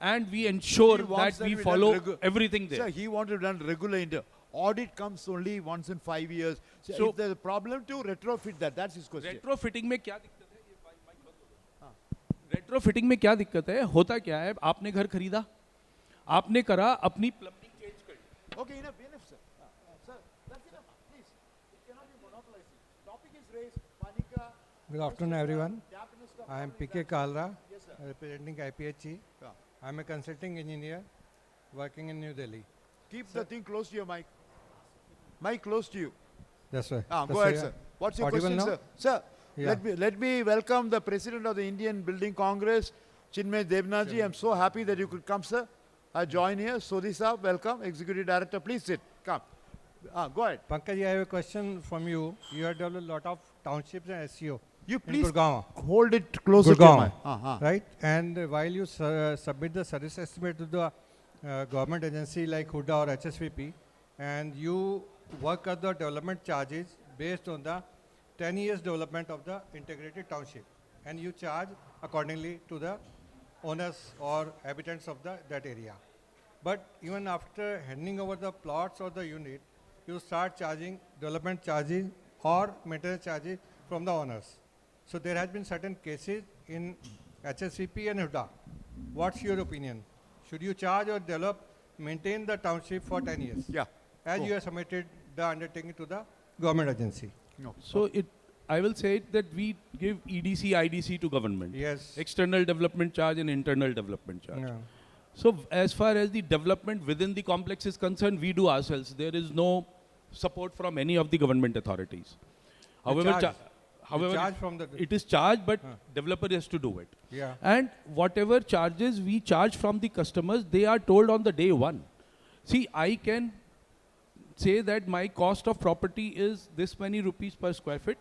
and we ensure that we follow everything there. Sir, he wanted done regular audit comes only once in 5 years. So if there's a problem to retrofit that, that's his question. Retrofitting में क्या दिक्कत है? ये mic बंद करो. Retrofitting में क्या दिक्कत है? होता क्या है? आपने घर खरीदा, आपने करा, अपनी plumbing change कर ली. Okay, enough, sir. Sir, that's enough. Please, it cannot be monopolized. Topic is raised. Panika. Good afternoon, everyone. I am PK Kalra, representing IPHE. I am a consulting engineer working in New Delhi. Keep the thing close to your mic. Mic close to you. That's right. Go ahead, sir. What's your question, sir? Sir, Yeah. let me welcome the President of the Indian Building Congress, Chinmay Devnaji. I'm so happy that you could come, sir. Join here. Sodhi Saab, welcome. Executive Director, please sit. Come. Go ahead. Pankaj, I have a question from you. You have developed a lot of townships and SEO. You please in Gurgaon. hold it closer to your mic. Right? And while you submit the service estimate to the government agency like HUDA or HSVP, and you work out the development charges based on the 10 years development of the integrated township, and you charge accordingly to the owners or habitants of that area. But even after handing over the plots or the unit, you start charging development charges or maintenance charges from the owners. So there has been certain cases in HSVP and HUDA. What's your opinion? Should you charge or maintain the township for 10 years? Yeah. As you have submitted the undertaking to the government agency. No. So I will say it that we give EDC, IDC to government. Yes. External development charge and internal development charge. Yeah. So as far as the development within the complex is concerned, we do ourselves. There is no support from any of the government authorities. However, charge from the it is charged, but developer has to do it. Yeah. And whatever charges we charge from the customers, they are told on the day one. See, I can say that my cost of property is this many rupees per square feet.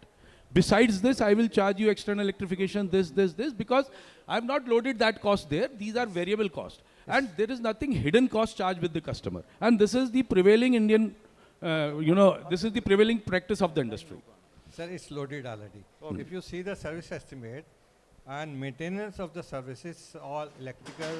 Besides this, I will charge you external electrification, this, because I have not loaded that cost there. These are variable costs. Yes. And there is nothing hidden cost charged with the customer. And this is the prevailing Indian, this is the prevailing practice of the industry. Sir, it's loaded already. Okay. If you see the service estimate and maintenance of the services, all electrical,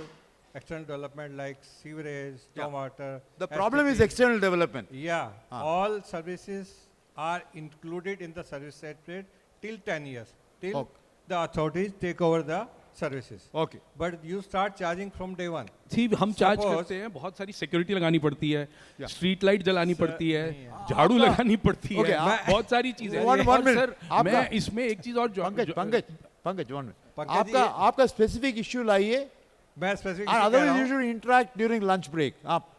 external development like sewerage, stormwater. The problem is external development. Yeah. All services are included in the service estimate till 10 years, till the authorities take over the services. Okay. But you start charging from day one. See, हम charge Suppose- करते हैं, बहुत सारी security लगानी पड़ती है, Yeah. Street light जलानी पड़ती है, नहीं झाड़ू आपका- लगानी पड़ती Okay, है, बहुत सारी चीजें हैं। One और minute. सर, आपका- मैं इसमें एक चीज और पंकज 1 minute. पंकज जी, आपका स्पेसिफिक इश्यू लाइए, मैं specific and issue कह otherwise रहा you हूँ। should interact during lunch break. आप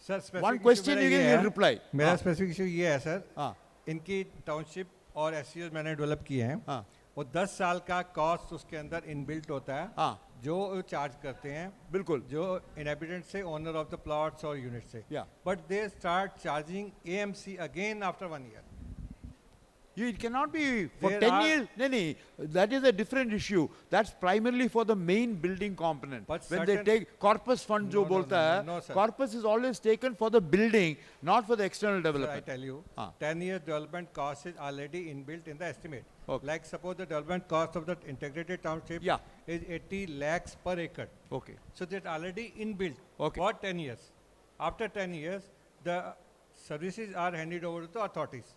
sir, specific one issue question मेरा you ये give, है, you'll reply. मेरा हाँ, स्पेसिफिक इशू ये है सर, हाँ, इनकी टाउनशिप और एससीओ मैंने डेवलप किए हैं, हाँ, वो 10 साल का कॉस्ट उसके अंदर इनबिल्ट होता है, हाँ, जो चार्ज करते हैं, बिल्कुल. जो इनहेबिटेंट से, ओनर ऑफ द प्लॉट्स और यूनिट से. Yeah. But they start charging AMC again after 1 year. It cannot be for There 10 are- years. No, that is a different issue. That's primarily for the main building component. But When they certain- take corpus fund, jo No, no, bolta no, hai, no, sir. corpus is always taken for the building, not for the external Sir, I development. tell you, Ah. 10 years development cost is already inbuilt in the estimate. Okay. Like suppose the development cost of the integrated township Yeah. is 80 lakhs per acre. Okay. So that's already inbuilt Okay. for 10 years. After 10 years, the services are handed over to the authorities.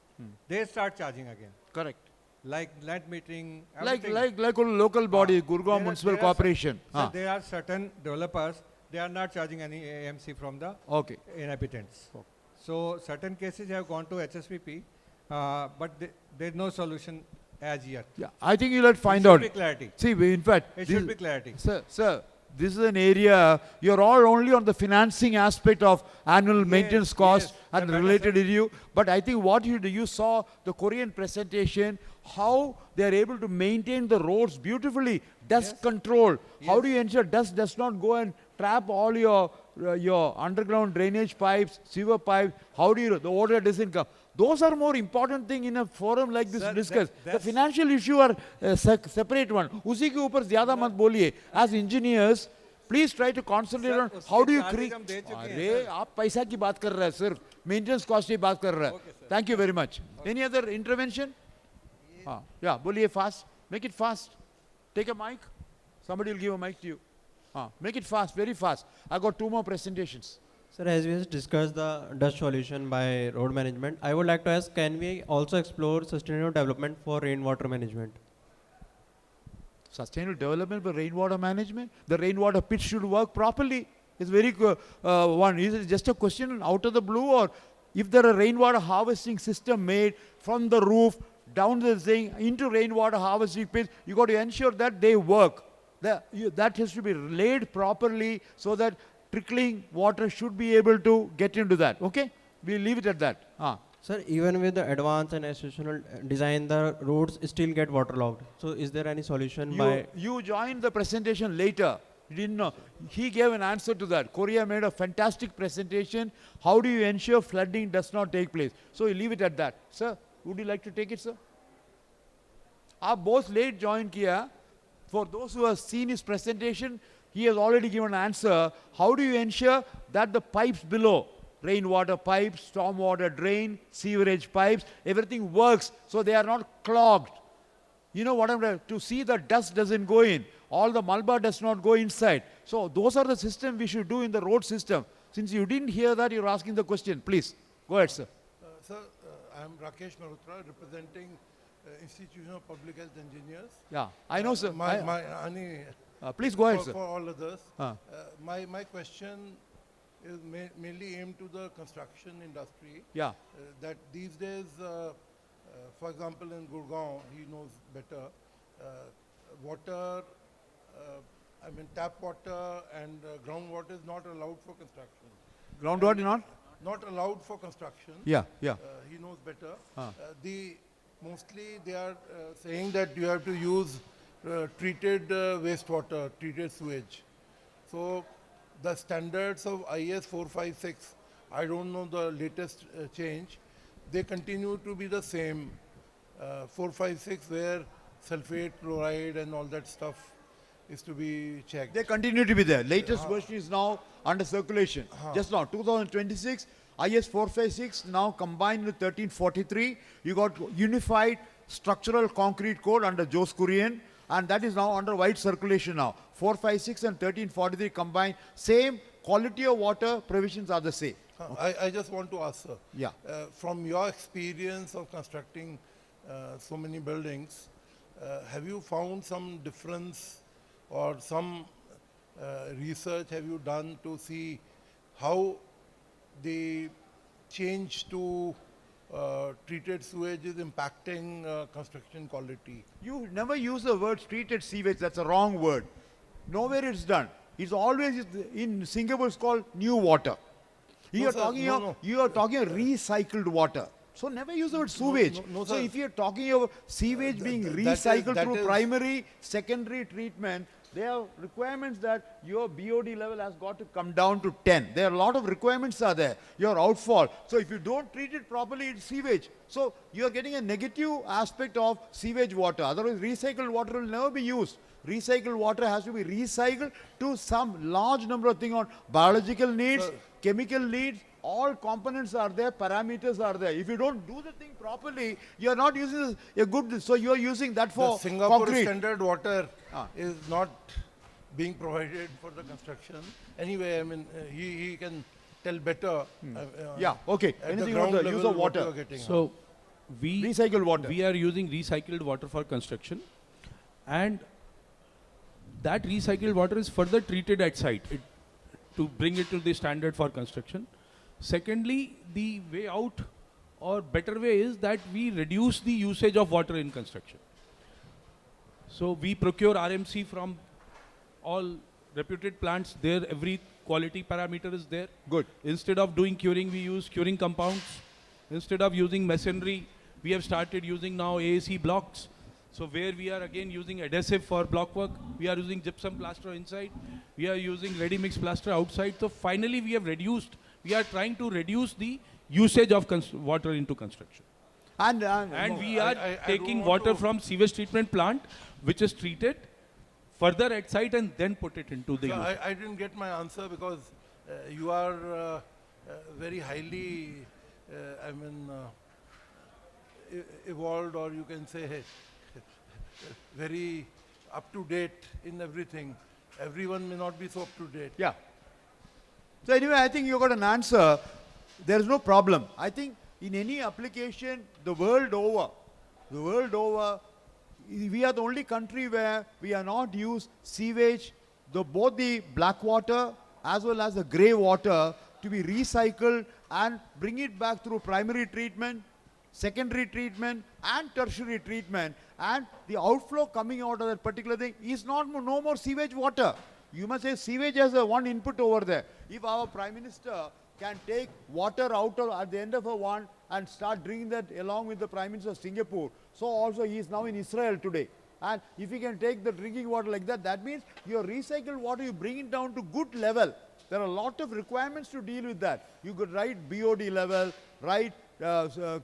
They start charging again. Correct. Like land metering, Like everything. a local body, There Gurgaon are- Municipal there are cer- Corporation. So Ah, there are certain developers, they are not charging any AMC from the okay. inhabitants. So certain cases have gone to HSVP, but there's no solution as yet. Yeah, I think you'll have to find It should out. be clarity. See, in fact, It this- should be clarity. Sir, this is an area, you're all only on the financing aspect of annual maintenance cost yes, and that related matters, issue. But I think what you saw the Korean presentation, how they are able to maintain the roads beautifully, dust control. How do you ensure dust does not go and trap all your underground drainage pipes, sewer pipes? How do you, the water doesn't come? Those are more important thing in a forum like this Sir, to discuss. The that's- financial issue are separate one. उसी के ऊपर ज़्यादा मत बोलिए. As engineers, please try to concentrate Sir, on उसके how do you charges create. हम दे चुके हैं, अरे आप पैसा की बात कर रहे हैं सिर्फ maintenance cost की बात कर रहे हैं. Thank you very much. Any other intervention? हाँ, yeah, बोलिए fast. Make it fast. Take a mic. Somebody will give a mic to you. Make it fast, very fast. I got 2 more presentations. Sir, as we have discussed the dust solution by road management, I would like to ask, can we also explore sustainable development for rainwater management? Sustainable development for rainwater management. The rainwater pit should work properly. It's very one. Is it just a question out of the blue, or if there are rainwater harvesting system made from the roof down the thing into rainwater harvesting pits, you got to ensure that they work. That has to be laid properly so that trickling water should be able to get into that. Okay, we'll leave it at that. Sir, even with the advanced and institutional design, the roads still get waterlogged. So is there any solution by... You joined the presentation later. You didn't know. He gave an answer to that. Korea made a fantastic presentation. How do you ensure flooding does not take place? So you leave it at that. Sir, would you like to take it, sir? आप both late joined किया. For those who have seen his presentation, he has already given an answer. How do you ensure that the pipes below, rainwater pipes, stormwater drain, sewerage pipes, everything works so they are not clogged? You know what I'm saying? To see the dust doesn't go in, all the malba does not go inside. So those are the systems we should do in the road system. Since you didn't hear that, you're asking the question. Please, go ahead, sir. Sir, I'm Rakesh Malhotra, representing Institution of Public Health Engineers. Yeah, I know, sir. Please go ahead, sir. For all others. My question is mainly aimed to the construction industry. Yeah. That these days, for example, in Gurgaon, he knows better, water, tap water and groundwater is not allowed for construction. Groundwater not? Not allowed for construction. Yeah, yeah. He knows better. Mostly they are saying that you have to use treated wastewater, treated sewage. So the standards of IS 456, I don't know the latest change, they continue to be the same. 456 where sulfate, chloride and all that stuff is to be checked. They continue to be there. Latest version is now under circulation. Just now, 2026, IS 456 now combined with 1343. You got unified structural concrete code under Jose Kurian, and that is now under wide circulation now. 456 and 1343 combined, same quality of water provisions are the same. I just want to ask, sir. Yeah. From your experience of constructing so many buildings, have you found some difference or some research have you done to see how the change to treated sewage is impacting construction quality? You never use the word treated sewage, that's a wrong word. Nowhere it's done. It's always, in Singapore it's called new water. You are talking of recycled water. So never use the word sewage. So if you're talking of sewage being recycled through primary, secondary treatment, there are requirements that your BOD level has got to come down to 10. There are a lot of requirements are there. Your outfall. So if you don't treat it properly, it's sewage. So you are getting a negative aspect of sewage water. Otherwise, recycled water will never be used. Recycled water has to be recycled to some large number of things on biological needs, chemical needs, all components are there, parameters are there. If you don't do the thing properly, you are not using a good, so you are using that for the Singapore concrete. standard water is not being provided for the construction. Anyway, I mean, he can tell better. Yeah, okay. Anything on the use of water? So, recycled water. We are using recycled water for construction, and that recycled water is further treated at site to bring it to the standard for construction. Secondly, the way out or better way is that we reduce the usage of water in construction. So we procure RMC from all reputed plants there, every quality parameter is there. Good. Instead of doing curing, we use curing compounds. Instead of using masonry, we have started using now AAC blocks. So where we are again using adhesive for block work, we are using gypsum plaster inside, we are using ready mix plaster outside. So finally we have reduced, we are trying to reduce the usage of water into construction. And we are taking water from sewage treatment plant, which is treated further at site and then put it into the use. I didn't get my answer because you are very highly, evolved, or you can say very up to date in everything. Everyone may not be so up to date. Yeah. So anyway, I think you got an answer. There is no problem. I think in any application, the world over, we are the only country where we are not use sewage, both the black water as well as the grey water to be recycled and bring it back through primary treatment, secondary treatment and tertiary treatment, and the outflow coming out of that particular thing is no more sewage water. You must say sewage as a one input over there. If our Prime Minister can take water out at the end of a one and start drinking that along with the Prime Minister of Singapore, so also he is now in Israel today. And if he can take the drinking water like that, that means your recycled water, you bring it down to good level. There are a lot of requirements to deal with that. You could write BOD level, write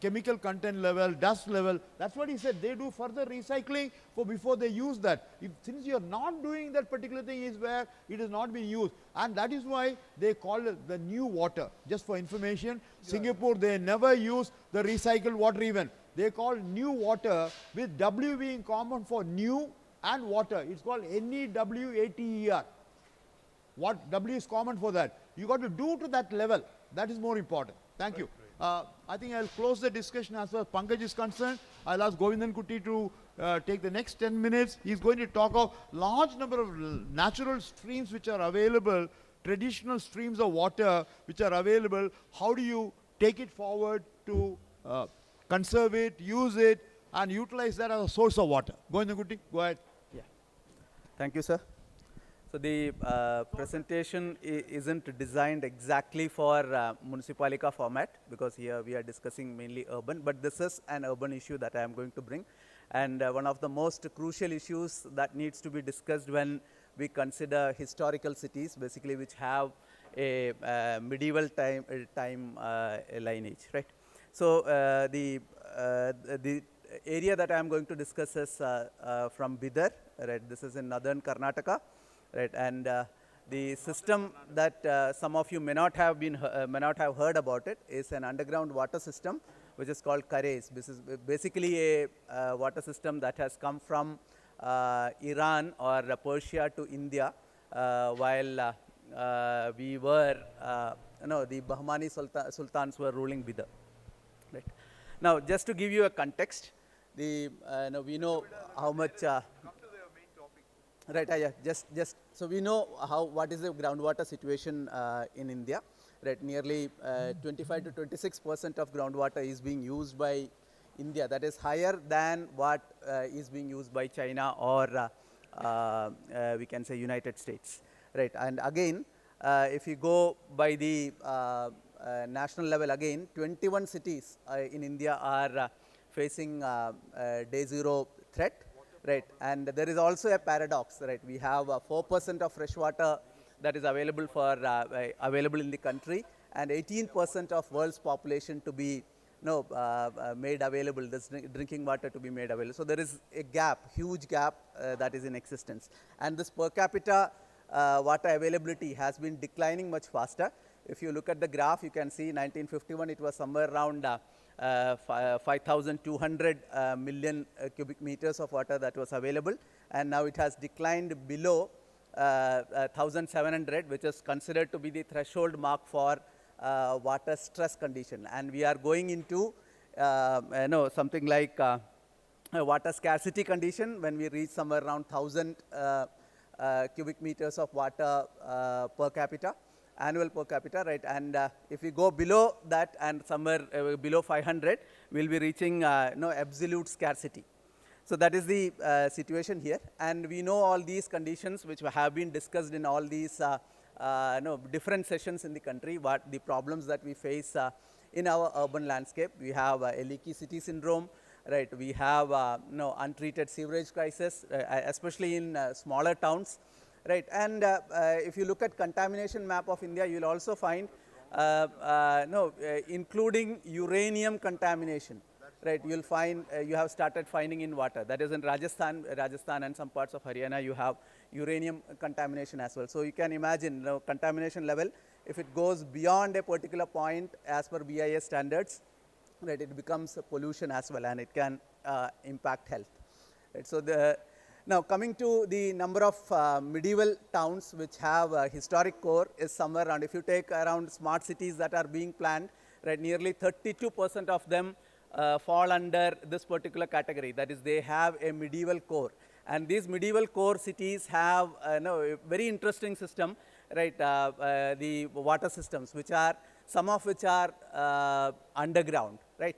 chemical content level, dust level. That's what he said. They do further recycling before they use that. Since you are not doing that particular thing is where it is not being used. And that is why they call it the new water. Just for information, Singapore, they never use the recycled water even. They call new water with W being common for new and water. It's called NEWATER. What W is common for that. You got to do to that level. That is more important. Thank you. I think I'll close the discussion as far as Pankaj is concerned. I'll ask Govindan Kuti to take the next 10 minutes. He's going to talk of large number of natural streams which are available, traditional streams of water which are available. How do you take it forward to conserve it, use it, and utilize that as a source of water? Govindan Kuti, go ahead. Yeah. Thank you, sir. So the presentation isn't designed exactly for Municipalika format, because here we are discussing mainly urban, but this is an urban issue that I am going to bring. And one of the most crucial issues that needs to be discussed when we consider historical cities, basically which have a medieval time lineage, right? So the area that I am going to discuss is from Bidar, right? This is in northern Karnataka. Right, and the system that some of you may not have heard about it is an underground water system which is called Kares. This is basically a water system that has come from Iran or Persia to India while we were, the Bahmani sultans were ruling Bidar. Right. Now, just to give you a context, we know how much. Right, yeah, so we know what is the groundwater situation in India, right? Nearly 25 to 26% of groundwater is being used by India. That is higher than what is being used by China or we can say United States, right? And again, if you go by the national level, again, 21 cities in India are facing day zero threat. Right, and there is also a paradox, right? We have 4% of fresh water that is available available in the country, and 18% of world's population to be made available, this drinking water to be made available. So there is a gap, huge gap that is in existence, and this per capita water availability has been declining much faster. If you look at the graph, you can see 1951 it was somewhere around 5,200 million cubic meters of water that was available, and now it has declined below 1,700, which is considered to be the threshold mark for water stress condition. And we are going into something like a water scarcity condition when we reach somewhere around 1,000 cubic meters of water per capita. Annual per capita, right? And if we go below that and somewhere below 500, we'll be reaching absolute scarcity. So that is the situation here, and we know all these conditions which have been discussed in all these different sessions in the country, what the problems that we face in our urban landscape. We have a leaky city syndrome, right? We have untreated sewerage crisis, especially in smaller towns. Right, and if you look at contamination map of India, you will also find, including uranium contamination, right? You'll find, you have started finding in water. That is in Rajasthan and some parts of Haryana, you have uranium contamination as well. So you can imagine the contamination level, if it goes beyond a particular point as per BIS standards, right, it becomes a pollution as well, and it can impact health. Right, so now coming to the number of medieval towns which have a historic core is somewhere around, if you take around smart cities that are being planned, right, nearly 32% of them fall under this particular category. That is, they have a medieval core. And these medieval core cities have a very interesting system, right, the water systems, which are, some of which are underground, right.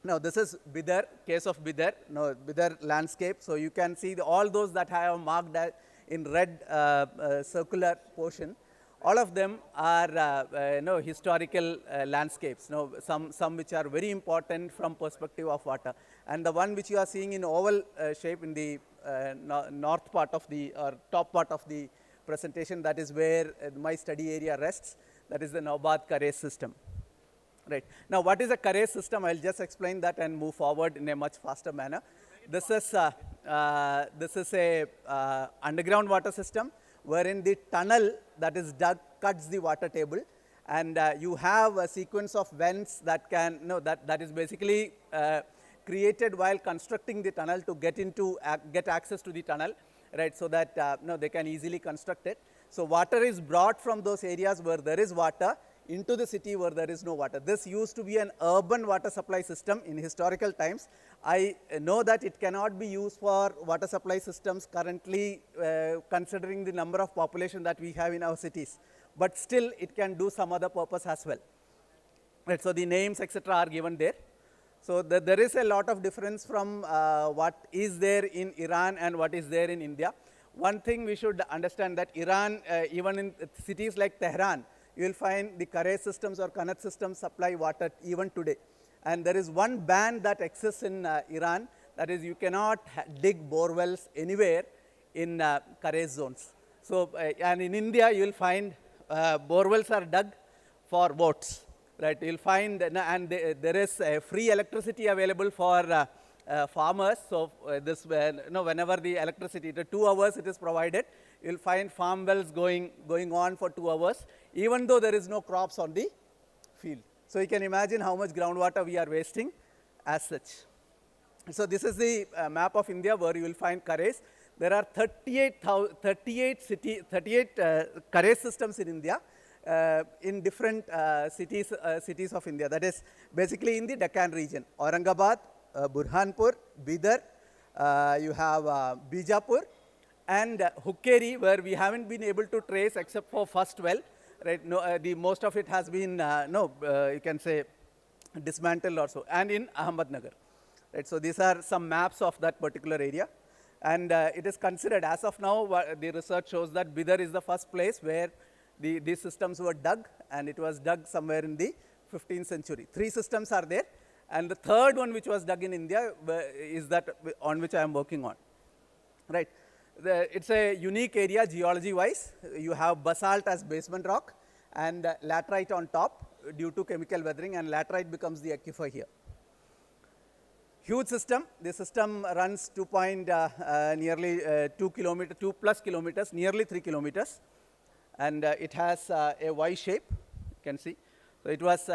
Now, this is Bidar, case of Bidar, Bidar landscape. So you can see all those that I have marked in red circular portion. All of them are historical landscapes. Some which are very important from perspective of water. And the one which you are seeing in oval shape in the north part of the, or top part of the presentation, that is where my study area rests. That is the Naubad Karez system. Right. Now, what is a Karez system? I will just explain that and move forward in a much faster manner. This is a underground water system wherein the tunnel that is dug cuts the water table, and you have a sequence of vents that can, that is basically created while constructing the tunnel to get access to the tunnel, right, so that they can easily construct it. So water is brought from those areas where there is water into the city where there is no water. This used to be an urban water supply system in historical times. I know that it cannot be used for water supply systems currently, considering the number of population that we have in our cities, but still it can do some other purpose as well. Right, so the names, etc., are given there. So there is a lot of difference from what is there in Iran and what is there in India. One thing we should understand, that Iran, even in cities like Tehran, you will find the Karez systems or Kanat systems supply water even today. And there is one ban that exists in Iran, that is, you cannot dig bore wells anywhere in Karez zones. So, and in India, you will find bore wells are dug for boats, right? You will find, and there is free electricity available for farmers. So, whenever the electricity, the 2 hours it is provided, you will find farm wells going on for 2 hours, even though there is no crops on the field. So you can imagine how much groundwater we are wasting as such. So this is the map of India where you will find Karez. There are 38 Karez systems in India, in different cities of India. That is basically in the Deccan region. Aurangabad, Burhanpur, Bidar, you have Bijapur, and Hukkeri, where we haven't been able to trace except for first well, right? No, the most of it has been, you can say, dismantled or so, and in Ahmednagar. Right? So these are some maps of that particular area. And it is considered, as of now, the research shows that Bidar is the first place where these systems were dug, and it was dug somewhere in the 15th century. 3 systems are there, and the third one which was dug in India is that on which I am working on. Right. It's a unique area geology-wise. You have basalt as basement rock and laterite on top due to chemical weathering, and laterite becomes the aquifer here. Huge system. The system runs nearly 2 plus kilometers, nearly 3 kilometers, and it has a Y shape. You can see. So it was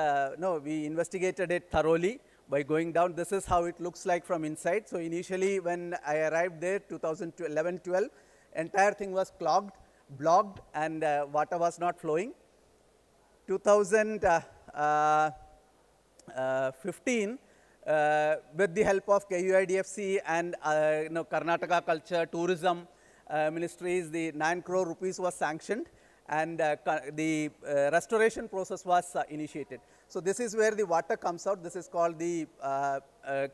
we investigated it thoroughly by going down. This is how it looks like from inside. So initially, when I arrived there, 2011-12, entire thing was clogged, blocked, and water was not flowing. 2015. With the help of KUIDFC and Karnataka Culture, Tourism Ministries, the 9 crore rupees was sanctioned, and the restoration process was initiated. So this is where the water comes out. This is called the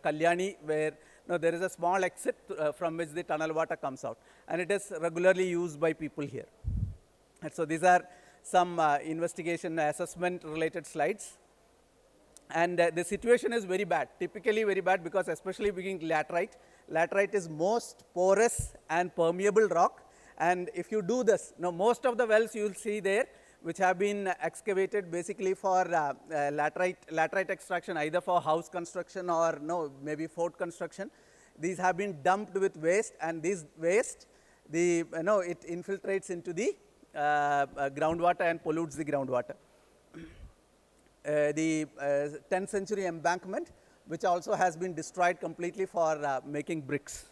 Kalyani, where there is a small exit from which the tunnel water comes out, and it is regularly used by people here. And so these are some investigation assessment related slides. And the situation is very bad, typically very bad, because especially being laterite. Laterite is most porous and permeable rock. And if you do this, most of the wells you will see there, which have been excavated basically for laterite extraction, either for house construction or maybe fort construction. These have been dumped with waste, and this waste, it infiltrates into the groundwater and pollutes the groundwater. The 10th century embankment, which also has been destroyed completely for making bricks.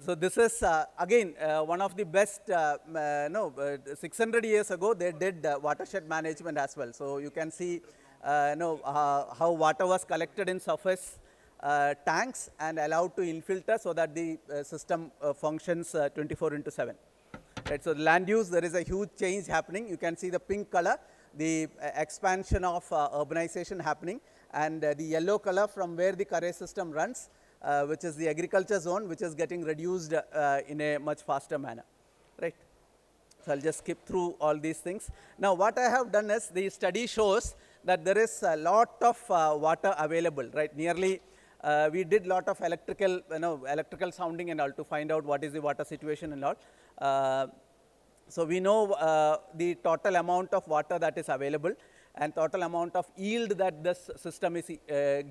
So this is again one of the best, 600 years ago they did watershed management as well. So you can see how water was collected in surface tanks and allowed to infiltrate so that the system functions 24/7. Right, so the land use, there is a huge change happening. You can see the pink color, the expansion of urbanization happening, and the yellow color from where the Karre system runs, which is the agriculture zone, which is getting reduced in a much faster manner. Right. So I'll just skip through all these things. Now what I have done is, the study shows that there is a lot of water available. Right. Nearly we did lot of electrical sounding and all to find out what is the water situation and all. So we know the total amount of water that is available and total amount of yield that this system is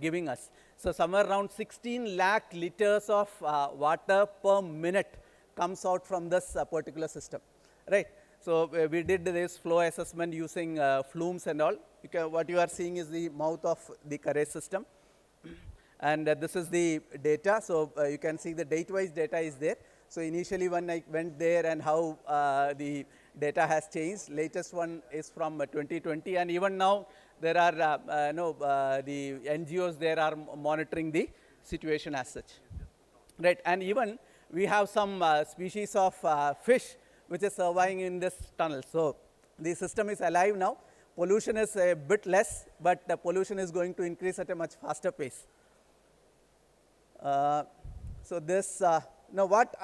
giving us. So somewhere around 16 lakh liters of water per minute comes out from this particular system, right? So we did this flow assessment using flumes and all. What you are seeing is the mouth of the Karre system, and this is the data. So you can see the date-wise data is there. So initially when I went there and how the data has changed, latest one is from 2020, and even now there are the NGOs there are monitoring the situation as such, right? And even we have some species of fish which is surviving in this tunnel. So the system is alive now. Pollution is a bit less, but the pollution is going to increase at a much faster pace. So this now what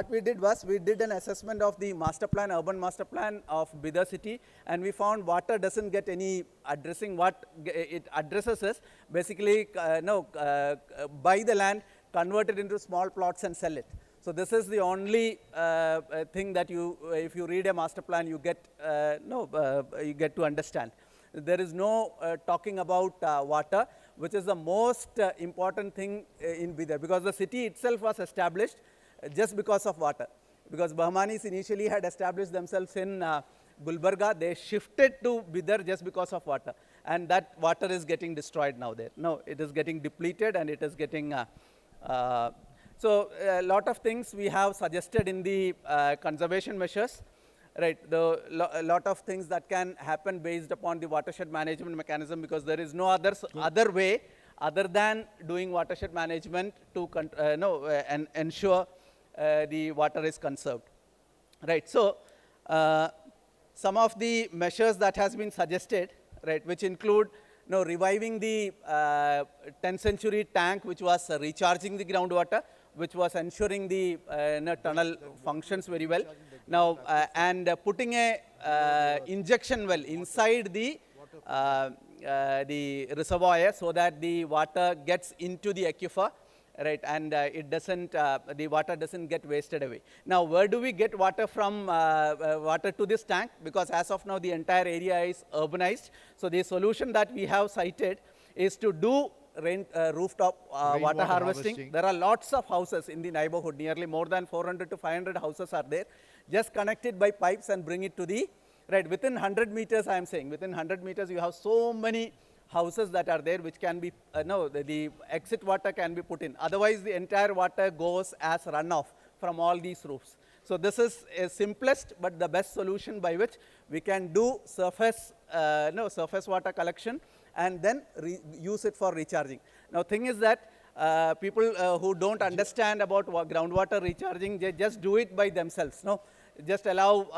we did was, we did an assessment of the master plan, urban master plan of Bidar city, and we found water doesn't get any addressing. What it addresses is basically buy the land, convert it into small plots and sell it. So this is the only thing that if you read a master plan, you get you get to understand. There is no talking about water, which is the most important thing in Bidar, because the city itself was established just because of water. Because Bahmanis initially had established themselves in Gulbarga, they shifted to Bidar just because of water, and that water is getting destroyed now there. No, it is getting depleted, and it is getting so a lot of things we have suggested in the conservation measures. Right, a lot of things that can happen based upon the watershed management mechanism, because there is no other way other than doing watershed management to ensure the water is conserved. Right. So, some of the measures that has been suggested, right, which include reviving the 10th century tank, which was recharging the groundwater, which was ensuring the tunnel functions very well. Now, and putting a injection well inside the reservoir so that the water gets into the aquifer, right, and it doesn't, the water doesn't get wasted away. Now, where do we get water from, water to this tank? Because as of now, the entire area is urbanized. So, the solution that we have cited is to do rooftop water harvesting. There are lots of houses in the neighborhood, nearly more than 400 to 500 houses are there. Just connect it by pipes and bring it to the, right, within 100 meters, I am saying, within 100 meters, you have so many houses that are there which can be, the exit water can be put in. Otherwise, the entire water goes as runoff from all these roofs. So, this is a simplest but the best solution by which we can do surface, surface water collection and then use it for recharging. Now, thing is that people who don't understand about groundwater recharging, they just do it by themselves. No, just allow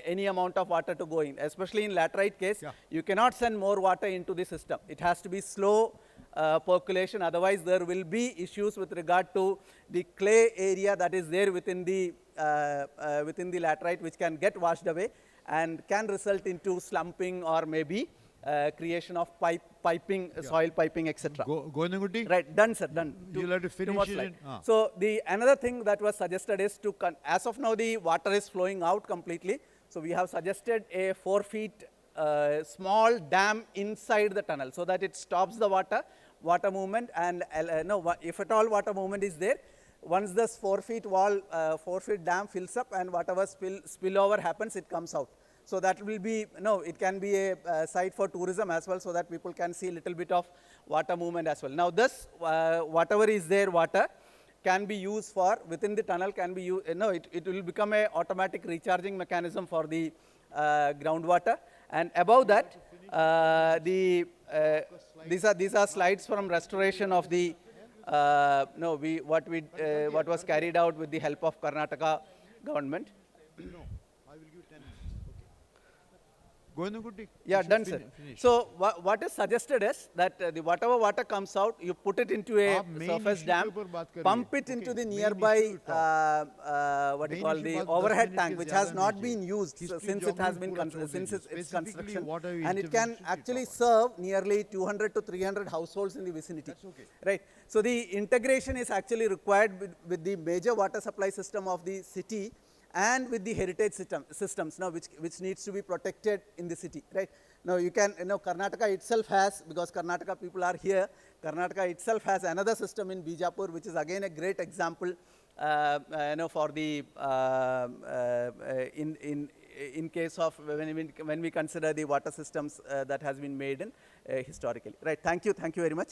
any amount of water to go in. Especially in laterite case, you cannot send more water into the system. It has to be slow percolation. Otherwise, there will be issues with regard to the clay area that is there within the laterite, which can get washed away and can result into slumping or maybe creation of piping, soil piping, etc. Right, done, sir, done. You'll have to finish it. So, the another thing that was suggested is to, as of now, the water is flowing out completely. So, we have suggested a 4 feet small dam inside the tunnel so that it stops the water movement, and if at all water movement is there, once this 4 feet wall, 4 feet dam fills up and whatever spillover happens, it comes out. So, that will be, it can be a site for tourism as well, so that people can see a little bit of water movement as well. Now, this, whatever is there, water can be used for, within the tunnel can be used, it will become a automatic recharging mechanism for the groundwater. And above that, these are slides from restoration of the, what was carried out with the help of Karnataka government. Yeah, done, sir. So, what is suggested is that the whatever water comes out, you put it into a surface dam, pump it into the nearby, what you call the overhead tank, which has not been used since it has been since its construction, and it can actually serve nearly 200 to 300 households in the vicinity. Right. So, the integration is actually required with the major water supply system of the city and with the heritage systems now, which needs to be protected in the city, right? Now, you can, Karnataka itself has, because Karnataka people are here, Karnataka itself has another system in Bijapur, which is again a great example, for the, in case of when we consider the water systems that has been made in historically. Right, thank you very much.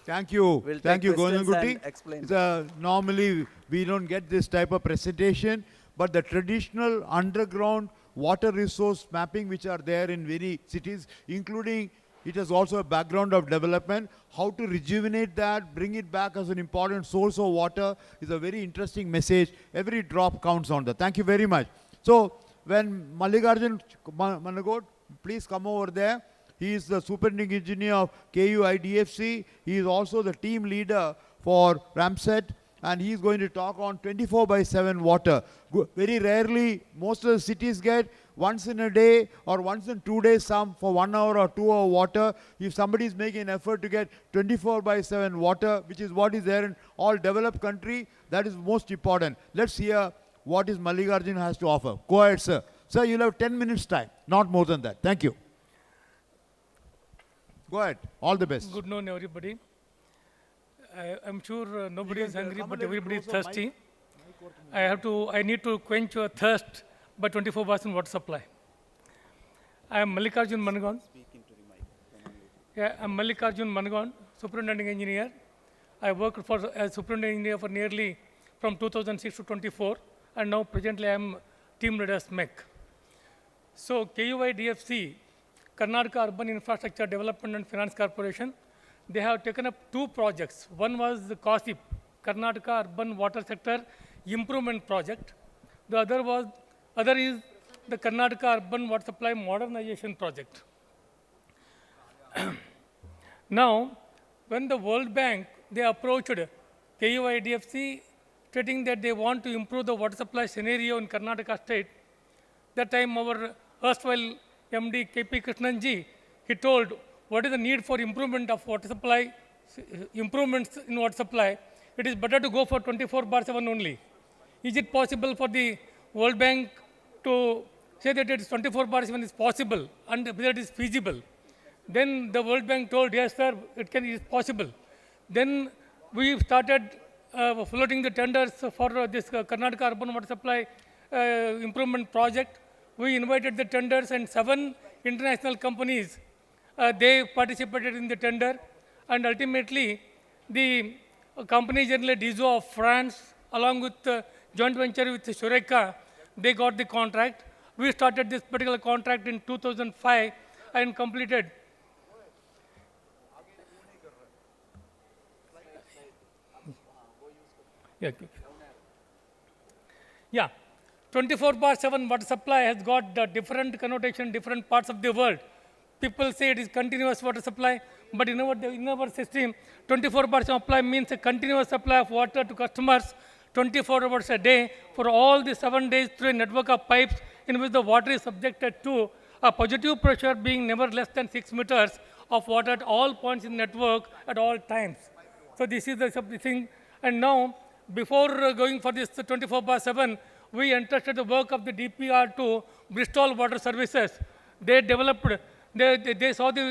Thank you, thank you, Govindagutti. Normally, we don't get this type of presentation, but the traditional underground water resource mapping which are there in many cities, including, it has also a background of development. How to rejuvenate that, bring it back as an important source of water is a very interesting message. Every drop counts on that. Thank you very much. So, when Mallikarjun Managot, please come over there. He is the superintending engineer of KUIDFC. He is also the team leader for Ramset, and he is going to talk on 24/7 water. Very rarely, most of the cities get once in a day or once in 2 days some for 1 hour or 2 hour water. If somebody is making an effort to get 24/7 water, which is what is there in all developed country, that is most important. Let's hear what is Mallikarjun has to offer. Go ahead, sir. Sir, you'll have 10 minutes time, not more than that. Thank you. Go ahead. All the best. Good noon, everybody. I'm sure nobody is hungry, but everybody is thirsty. I need to quench your thirst by 24/7 water supply. I am Mallikarjun Managon. Yeah, I'm Mallikarjun Managon, superintending engineer. I worked as superintending engineer for nearly from 2006 to 24, and now presently I am team leader SMEC. So KUIDFC, Karnataka Urban Infrastructure Development and Finance Corporation, they have taken up 2 projects. One was the COSIP, Karnataka Urban Water Sector Improvement Project. The other is the Karnataka Urban Water Supply Modernization Project. Now, when the World Bank, they approached KUIDFC stating that they want to improve the water supply scenario in Karnataka state, that time our erstwhile MD KP Krishnanji, he told what is the need for improvement of water supply, improvements in water supply. It is better to go for 24/7 only. Is it possible for the World Bank to say that it is 24/7 is possible and whether it is feasible? Then the World Bank told, yes, sir, it is possible. Then we started floating the tenders for this Karnataka Urban Water Supply Improvement Project. We invited the tenders and 7 international companies, they participated in the tender. And ultimately, the company generally Dizo of France, along with joint venture with Shureka, they got the contract. We started this particular contract in 2005 and completed. Yeah, 24/7 water supply has got different connotation, different parts of the world. People say it is continuous water supply, but in our system, 24/7 supply means a continuous supply of water to customers 24 hours a day for all the 7 days through a network of pipes in which the water is subjected to a positive pressure being never less than 6 meters of water at all points in the network at all times. So this is the thing. And now, before going for this 24/7, we entrusted the work of the DPR to Bristol Water Services. They developed, they saw the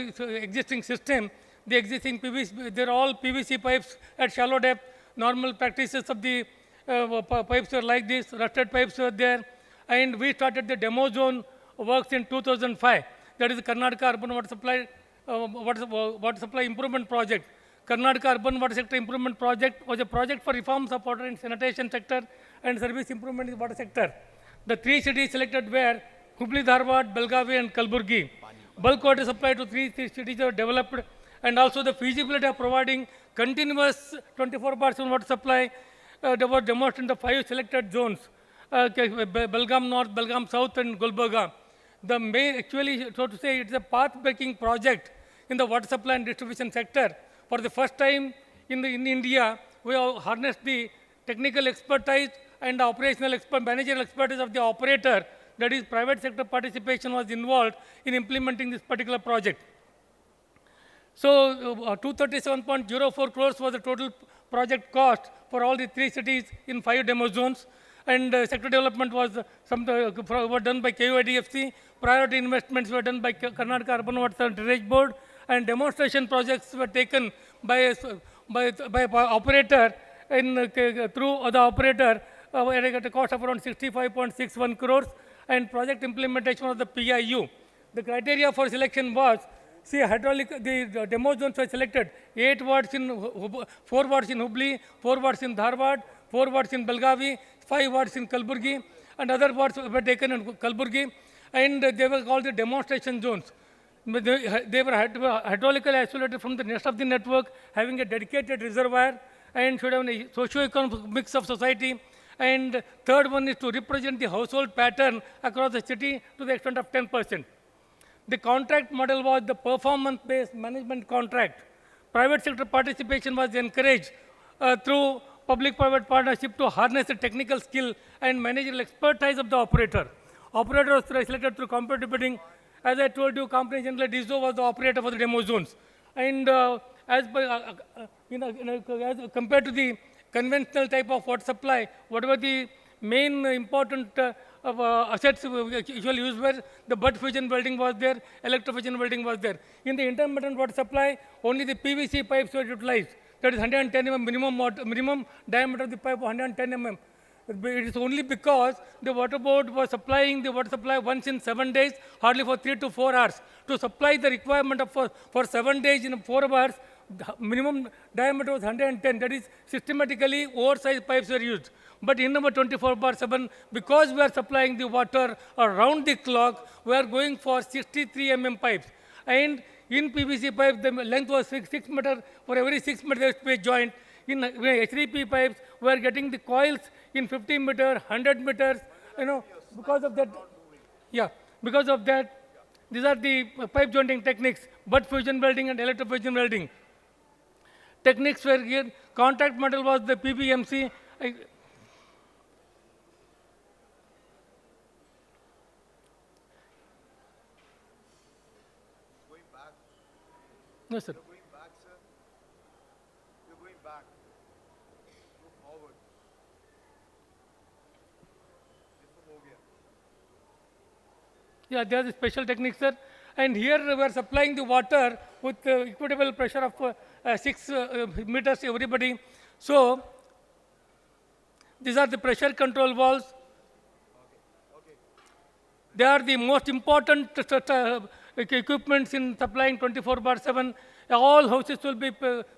existing system, the existing PVC, they're all PVC pipes at shallow depth. Normal practices of the pipes were like this, rusted pipes were there. And we started the demo zone works in 2005. That is the Karnataka Urban Water Supply, Water Supply Improvement Project. Karnataka Urban Water Sector Improvement Project was a project for reforms of water and sanitation sector and service improvement in the water sector. The 3 cities selected were Hubli, Dharwad, Belgavi, and Kalburgi. Bulk water supply to 3 cities were developed, and also the feasibility of providing continuous 24/7 water supply was demonstrated in the 5 selected zones, Belgaum North, Belgaum South, and Gulbarga. The main, actually, so to say, it's a path-breaking project in the water supply and distribution sector. For the first time in India, we have harnessed the technical expertise and the operational managerial expertise of the operator. That is, private sector participation was involved in implementing this particular project. So, 237.04 crores was the total project cost for all the 3 cities in 5 demo zones. And sector development was were done by KUIDFC. Priority investments were done by Karnataka Urban Water Drainage Board, and demonstration projects were taken by operator through the operator at a cost of around 65.61 crores, and project implementation of the PIU. The criteria for selection was, see, the demo zones were selected, 8 wards in 4 wards in Hubli, 4 wards in Dharwad, 4 wards in Belgavi, 5 wards in Kalburgi, and other wards were taken in Kalburgi, and they were called the demonstration zones. They were hydraulically isolated from the rest of the network, having a dedicated reservoir, and should have a socio-economic mix of society. And third one is to represent the household pattern across the city to the extent of 10%. The contract model was the performance-based management contract. Private sector participation was encouraged through public-private partnership to harness the technical skill and managerial expertise of the operator. Operator was selected through competitive bidding. As I told you, company generally Dizo was the operator for the demo zones. And as compared to the conventional type of water supply, whatever the main important assets usually used were, the butt fusion welding was there, electrofusion welding was there. In the intermittent water supply, only the PVC pipes were utilized. That is 110 mm minimum diameter of the pipe, 110 mm. It is only because the water board was supplying the water supply once in 7 days, hardly for 3 to 4 hours. To supply the requirement of for 7 days in 4 hours, the minimum diameter was 110. That is, systematically oversized pipes were used. But in number 24/7, because we are supplying the water around the clock, we are going for 63 mm pipes. And in PVC pipe, the length was 6 meters. For every 6 meters, there is a joint. In HDP pipes, we are getting the coils in 50 meter, 100 meters, because of that. Yeah, because of that, these are the pipe jointing techniques, butt fusion welding and electrofusion welding. Techniques were here, contact metal was the PBMC. No, sir. You're going back, sir. You're going back. Go forward. Yeah, there is special technique, sir. And here we are supplying the water with equitable pressure of 6 meters everybody. So, these are the pressure control valves. They are the most important equipments in supplying 24/7. All houses will be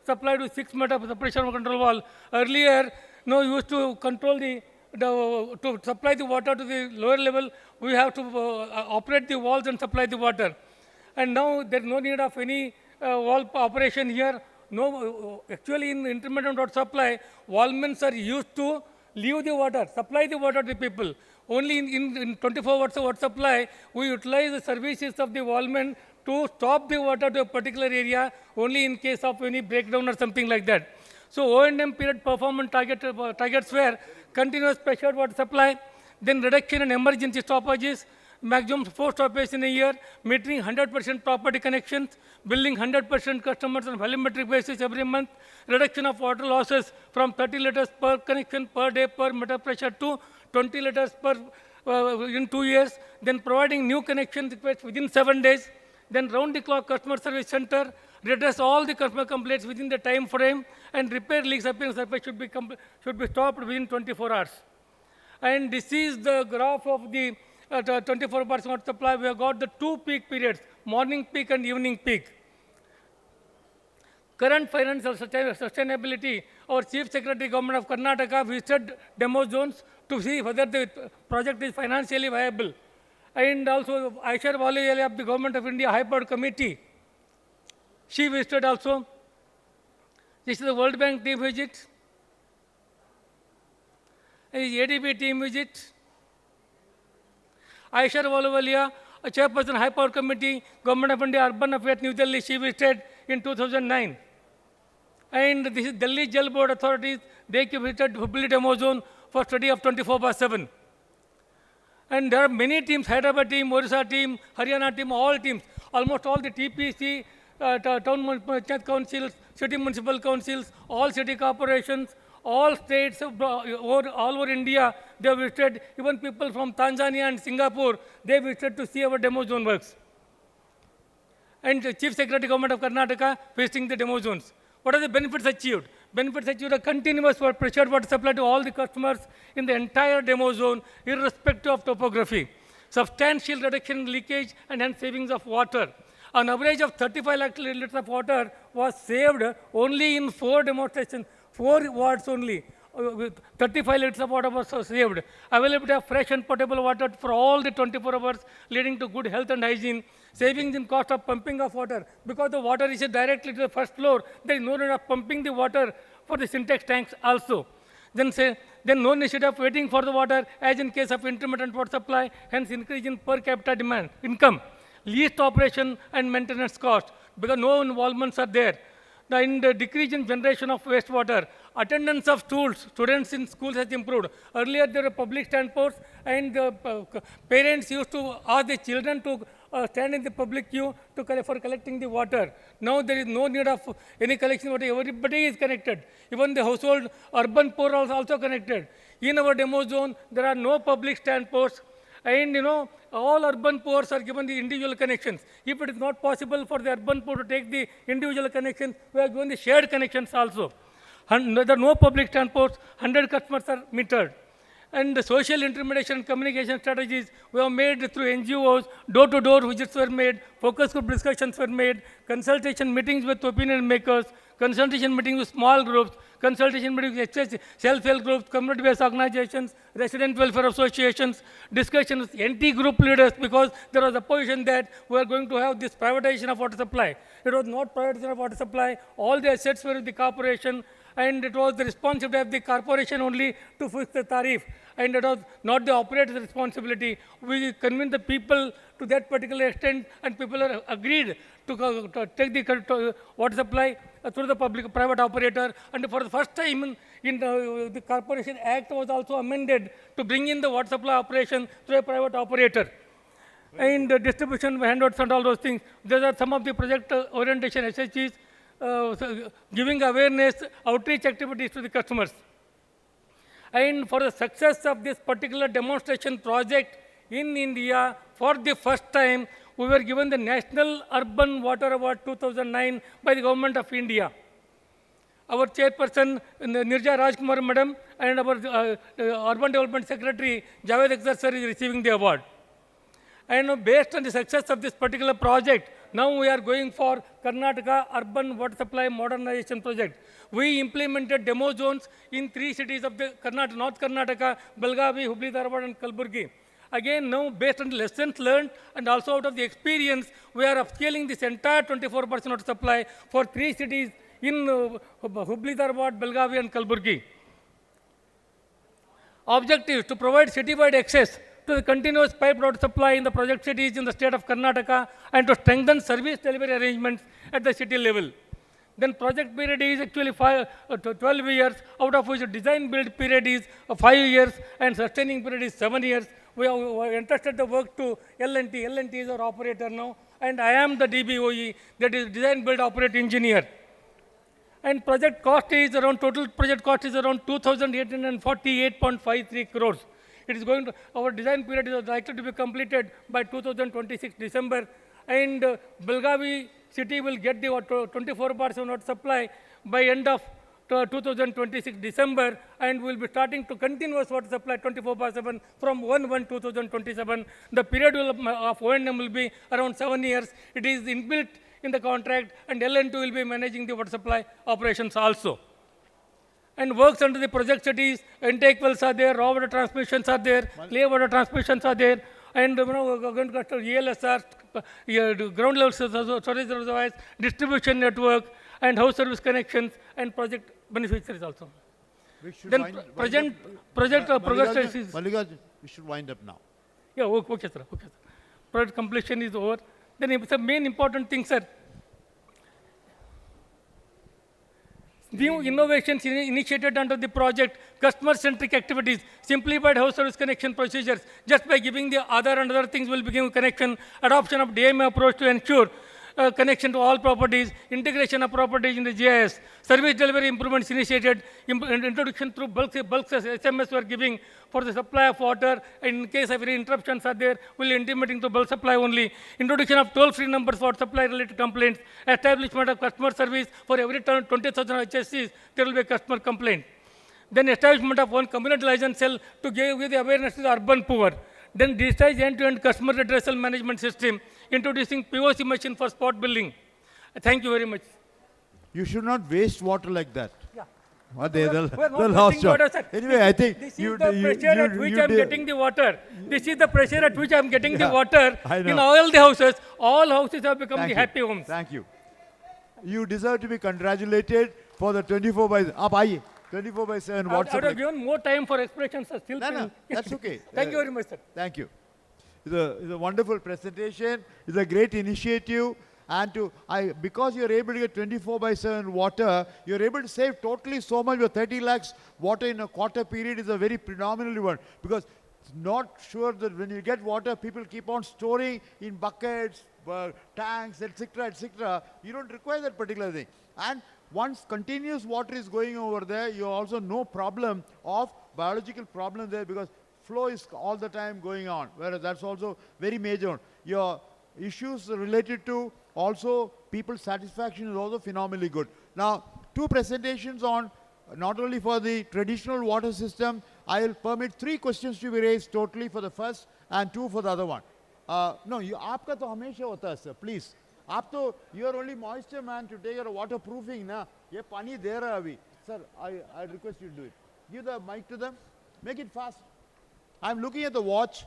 supplied with 6 meters of pressure control valve. Earlier, used to control to supply the water to the lower level, we have to operate the valves and supply the water. And now there is no need of any valve operation here. No, actually in intermittent water supply, valvemen are used to leave the water, supply the water to the people. Only in 24 hours of water supply, we utilize the services of the valvemen to stop the water to a particular area, only in case of any breakdown or something like that. So O&M period performance targets were continuous pressured water supply, then reduction in emergency stoppages, maximum 4 stoppages in a year, metering 100% property connections, billing 100% customers on volumetric basis every month, reduction of water losses from 30 liters per connection per day per meter pressure to 20 liters per in 2 years, then providing new connections within 7 days, then round-the-clock customer service center, redress all the customer complaints within the time frame, and repair leaks appearance surface should be stopped within 24 hours. And this is the graph of the 24 hours water supply. We have got the 2 peak periods, morning peak and evening peak. Current financial sustainability, our Chief Secretary, Government of Karnataka, visited demo zones to see whether the project is financially viable. And also Aishar Walia of the Government of India High Powered Committee, she visited also. This is the World Bank team visit. This is ADB team visit. Aishar Walia, a chairperson High Powered Committee, Government of India Urban Affairs, New Delhi, she visited in 2009. And this is Delhi Jal Board authorities, they visited Hubli demo zone for study of 24/7. And there are many teams, Hyderabad team, Orissa team, Haryana team, all teams, almost all the TPC, town councils, city municipal councils, all city corporations, all states all over India, they visited. Even people from Tanzania and Singapore, they visited to see our demo zone works. And the Chief Secretary, Government of Karnataka, visiting the demo zones. What are the benefits achieved? Benefits achieved are continuous pressured water supply to all the customers in the entire demo zone, irrespective of topography. Substantial reduction in leakage and hence savings of water. An average of 35 lakh liters of water was saved only in 4 demonstrations, 4 wards only. 35 liters of water was saved. Availability of fresh and potable water for all the 24 hours, leading to good health and hygiene. Savings in cost of pumping of water. Because the water is directly to the first floor, there is no need of pumping the water for the syntax tanks also. Then no necessity of waiting for the water, as in case of intermittent water supply, hence increase in per capita income. Least operation and maintenance cost, because no involvements are there. The decrease in generation of wastewater. Attendance of students in schools has improved. Earlier there were public standposts, and parents used to ask the children to stand in the public queue for collecting the water. Now there is no need of any collection of water. Everybody is connected. Even the household, urban poor are also connected. In our demo zone, there are no public standposts. And all urban poor are given the individual connections. If it is not possible for the urban poor to take the individual connections, we have given the shared connections also. There are no public transports, 100 customers are metered. And the social intermediation and communication strategies we have made through NGOs, door-to-door visits were made, focus group discussions were made, consultation meetings with opinion makers, consultation meetings with small groups, consultation meetings with self-help groups, community-based organizations, resident welfare associations, discussions with NT group leaders, because there was opposition that we are going to have this privatization of water supply. It was not privatization of water supply. All the assets were with the corporation, and it was the responsibility of the corporation only to fix the tariff, and it was not the operator's responsibility. We convinced the people to that particular extent, and people are agreed to take the water supply through the private operator. And for the first time in the Corporation Act was also amended to bring in the water supply operation through a private operator. And distribution handouts and all those things. These are some of the project orientation SHGs, giving awareness, outreach activities to the customers. And for the success of this particular demonstration project in India, for the first time, we were given the National Urban Water Award 2009 by the Government of India. Our chairperson, Nirja Rajkumar Madam, and our Urban Development Secretary, Javed Akhtar sir, is receiving the award. And based on the success of this particular project, now we are going for Karnataka Urban Water Supply Modernization Project. We implemented demo zones in 3 cities of the North Karnataka, Belgavi, Hubli Dharwad, and Kalburgi. Again, now based on the lessons learned and also out of the experience, we are upscaling this entire 24% water supply for 3 cities in Hubli Dharwad, Belgavi, and Kalburgi. Objective to provide citywide access to the continuous pipe water supply in the project cities in the state of Karnataka and to strengthen service delivery arrangements at the city level. Then project period is actually 12 years, out of which design build period is 5 years and sustaining period is 7 years. We have entrusted the work to L&T. L&T is our operator now, and I am the DBOE, that is design build operate engineer. And project cost is around, total project cost is around 2,848.53 crores. It is going to, our design period is likely to be completed by 2026 December, and Belgavi city will get the 24% water supply by end of 2026 December, and we will be starting to continuous water supply 24/7 from 1/1/2027. The period of O&M will be around 7 years. It is inbuilt in the contract, and L&T will be managing the water supply operations also. And works under the project cities, intake wells are there, raw water transmissions are there, clear water transmissions are there, and we're going to construct ELSR, ground level storage reservoirs, distribution network, and house service connections, and project beneficiaries also. Then project progress is... Mallikarjun, we should wind up now. Yeah, okay, sir. Okay, sir. Project completion is over. Then it's a main important thing, sir. New innovations initiated under the project, customer-centric activities, simplified house service connection procedures. Just by giving the Aadhaar and other things will begin connection, adoption of DMA approach to ensure connection to all properties, integration of properties in the GIS, service delivery improvements initiated, introduction through bulk SMS we are giving for the supply of water. In case of any interruptions are there, we will intimating to bulk supply only. Introduction of toll-free numbers for supply related complaints, establishment of customer service for every 20,000 HSCs, there will be a customer complaint. Then establishment of one community liaison cell to give the awareness to the urban poor. Then digitized end-to-end customer redressal management system, introducing POC machine for spot billing. Thank you very much. You should not waste water like that. Yeah. The last job. Anyway, I think this is the pressure at which I am getting the water. This is the pressure at which I am getting the water in all the houses. All houses have become the happy homes. Thank you. You deserve to be congratulated for the 24/7 water. I would have given more time for expressions. Still that's okay. Thank you very much, sir. Thank you. It's a wonderful presentation. It's a great initiative. And because you're able to get 24/7 water, you're able to save totally so much. With 30 lakhs water in a quarter period is a very predominantly one. Because it's not sure that when you get water, people keep on storing in buckets, tanks, etc., etc. You don't require that particular thing. And once continuous water is going over there, you also no problem of biological problem there because flow is all the time going on. Whereas that's also very major. Your issues related to also people's satisfaction is also phenomenally good. Now, 2 presentations on not only for the traditional water system, I will permit 3 questions to be raised totally for the first and 2 for the other one. No, आपका तो हमेशा होता है sir, please. You are only moisture man to take your waterproofing ना. ये पानी दे रहा है अभी. Sir, I request you to do it. Give the mic to them. Make it fast. I'm looking at the watch.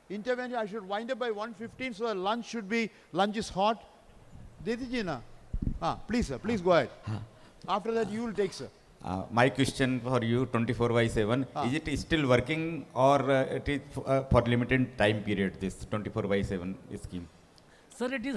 Intervention, I should wind up by 1:15, so lunch is hot. Dediji na? Please sir, please go ahead. After that, you will take, sir. My question for you, 24/7, is it still working or it is for limited time period, this 24/7 scheme? Sir, it is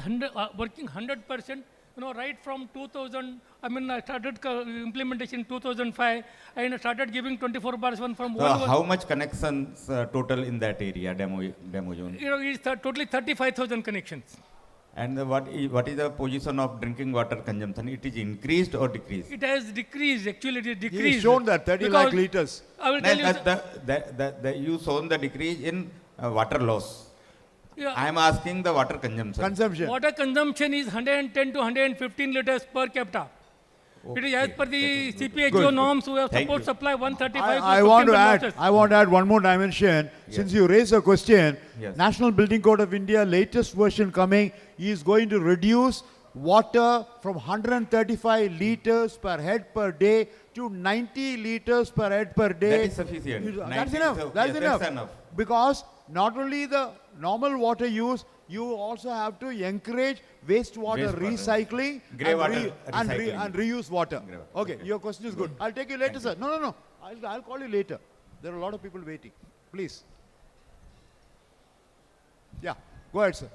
working 100%. You know, right from 2000, I mean, I started implementation in 2005, and I started giving 24/7 from So one. how much connections total in that area, demo zone? You know, it's totally 35,000 connections. And what is the position of drinking water consumption? It is increased or decreased? It has decreased. Actually, it is decreased. He has shown that 30 lakh liters. I will tell you. You shown the decrease in water loss. Yeah. I am asking the water consumption. Water consumption is 110 to 115 liters per capita. It is as per the CPHO norms. We have support supply 135. I want to add one more dimension. Yes. Since you raised a question, Yes. National Building Code of India latest version coming is going to reduce water from 135 liters per head per day to 90 liters per head per day. That is sufficient. That's 90 enough. is That's yes, enough. that's enough. Because not only the normal water use, you also have to encourage wastewater recycling and reuse water. Okay, your question is good. I'll take you later, sir. No. I'll call you later. There are a lot of people waiting. Please. Yeah, go ahead, sir.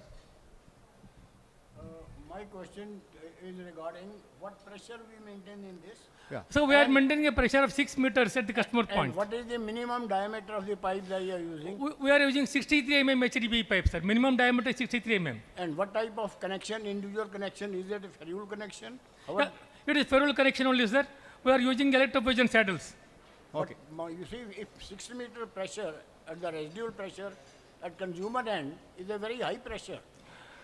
My question is regarding what pressure we maintain in this. Yeah. So we are maintaining a pressure of 6 meters at the customer point. And what is the minimum diameter of the pipe that you are using? We are using 63 mm HDPE pipe, sir. Minimum diameter is 63 mm. And what type of connection, individual connection? Is it a ferrule connection? Yeah, it is ferrule connection only, sir. We are using electrofusion saddles. Okay. You see, if 6 meter pressure at the residual pressure at consumer end is a very high pressure,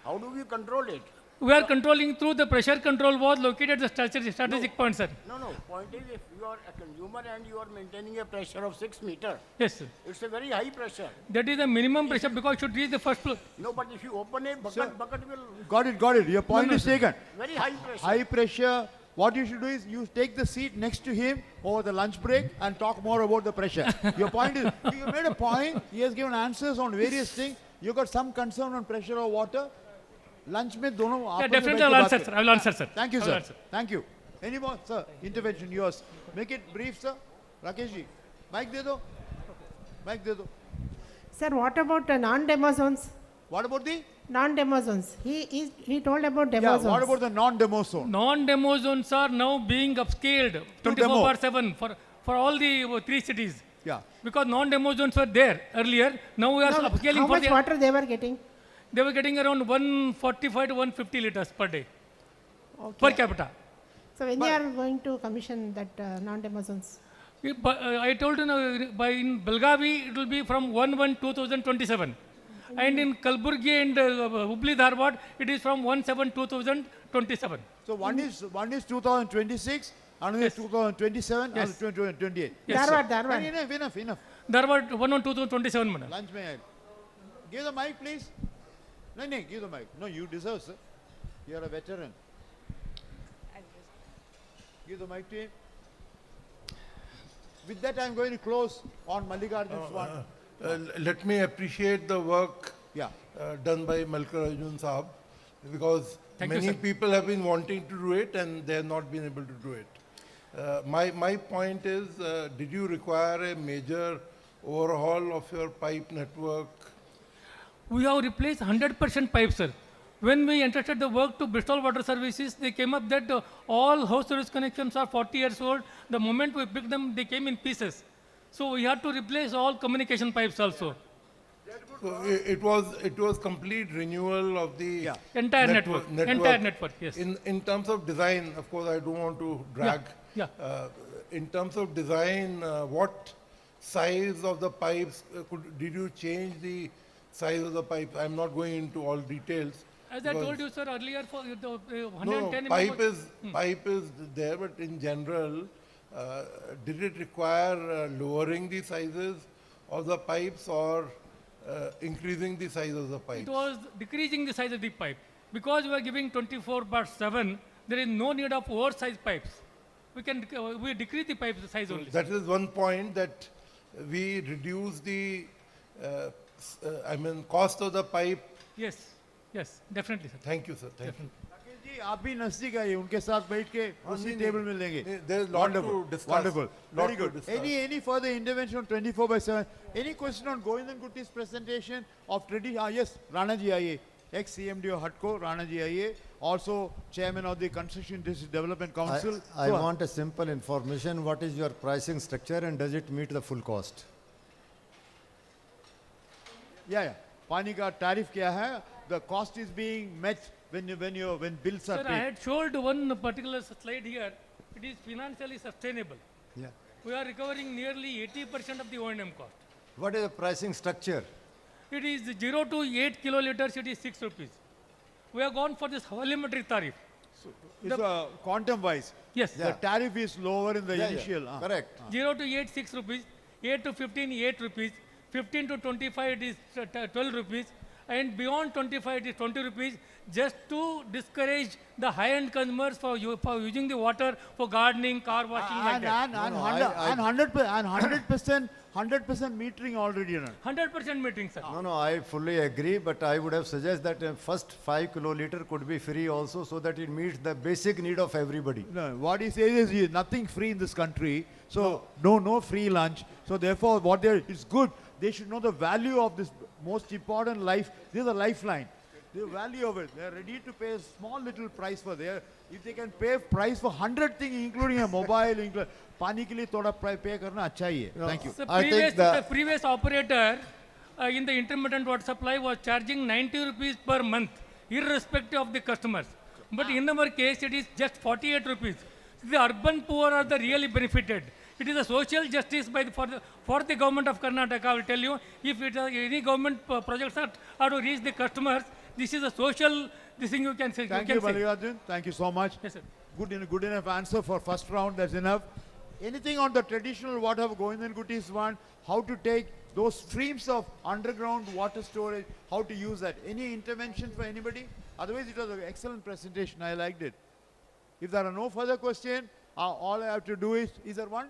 how do we control it? We are controlling through the pressure control was located at the strategic point, sir. No. Point is, if you are a consumer and you are maintaining a pressure of 6 meter, Yes, sir. it's a very high pressure. That is the minimum pressure because it should reach the first floor. No, but if you open it, bucket will... Got it. Your point is taken. Very high pressure. High pressure. What you should do is you take the seat next to him over the lunch break and talk more about the pressure. Your point is, you made a point. He has given answers on various things. You got some concern on pressure or water. Lunch में दोनों Yeah, definitely I will answer, sir. I will answer, sir. Thank you, I will sir. answer. Thank you. Any more, sir? Intervention yours. Make it brief, sir. Rakesh ji, mic दे दो. Mic दे दो. Sir, what about non-demo zones? What about the non-demo zones? He told about demo zones. What about the non-demo zone? Non-demo zones are now being upscaled 24/7 for all the 3 cities. Yeah. Because non-demo zones were there earlier. Now we are upscaling How for much water they were getting? They were getting around 145 to 150 liters per day per capita. So when they are going to commission that non-demo zones? I told you now, in Belgavi it will be from 1/1/2027, and in Kalburgi and Hubli Dharwad it is from 1/7/2027. So one is 2026, another is 2027, Yes. another 2028. Yes, Dharwad. Enough. Dharwad 1/1/2027, madam. Lunch में give the mic, please. No, give the mic. No, you deserve, sir. You are a veteran. Give the mic to him. With that, I am going to close on Mallikarjun's one. Let me appreciate the work done by Mallikarjun Saab, because Thank you, many sir. people have been wanting to do it and they have not been able to do it. My point is, did you require a major overhaul of your pipe network? We have replaced 100% pipes, sir. When we entrusted the work to Bristol Water Services, they came up that all house service connections are 40 years old. The moment we picked them, they came in pieces. So we had to replace all communication pipes also. So it was complete renewal of the Entire network. Entire network, yes. In terms of design, of course, I don't want to drag. Yeah. In terms of design, what size of the pipes did you change the size of the pipes? I'm not going into all details. As I told you, sir, earlier, for the 110 no, pipe is there, but in general, did it require lowering the sizes of the pipes or increasing the size of the pipes? It was decreasing the size of the pipe. Because we are giving 24/7, there is no need of oversized pipes. We decrease the pipe size only. That is one point, that we reduce the cost of the pipe. Yes, definitely, sir. Thank you, sir. Thank you. आप भी नजदीक आइए उनके साथ बैठ के उसी table में लेंगे. There is lot to discuss. Wonderful. Lot Very to good. discuss. Any further intervention on 24/7? Any question on Govindan Kutti's presentation of tradition? Yes, Rana ji आइए. Ex-CMD of HUDCO, Rana ji आइए. Also chairman of the Construction District Development Council. I want a simple information. What is your pricing structure and does it meet the full cost? Yeah. पानी का tariff क्या है? The cost is being met when bills are Sir, paid. I had showed one particular slide here. It is financially sustainable. Yeah. We are recovering nearly 80% of the O&M cost. What is the pricing structure? It is 0 to 8 kiloliters, it is 6 rupees. We have gone for this volumetric tariff. It's quantum wise. Yes. The tariff is lower in the initial. Correct. 0 to 8, 6 rupees. 8 to 15, 8 rupees. 15 to 25, it is 12 rupees. And beyond 25, it is 20 rupees, just to discourage the high-end consumers for using the water for gardening, car washing, like that. And 100% metering already. 100% metering, sir. No, I fully agree, but I would have suggested that first 5 kiloliter could be free also, so that it meets the basic need of everybody. No, what he says is nothing free in this country. So no free lunch. So therefore, it's good. They should know the value of this most important life. This is a lifeline. The value of it. They are ready to pay a small little price for there. If they can pay price for 100 things, including a mobile, पानी के लिए थोड़ा pay करना अच्छा ही है. Thank you. So the previous operator in the intermittent water supply was charging 90 rupees per month, irrespective of the customers. But in our case, it is just 48 rupees. The urban poor are the really benefited. It is a social justice for the government of Karnataka. I will tell you, if any government projects are to reach the customers, this is a social thing you can say. Thank you, Mallikarjun. Thank you so much. Yes, sir. Good enough answer for first round. That's enough. Anything on the traditional water of Govindan Kutti's one? How to take those streams of underground water storage? How to use that? Any intervention for anybody? Otherwise, it was an excellent presentation. I liked it. If there are no further questions, all I have to do is there one?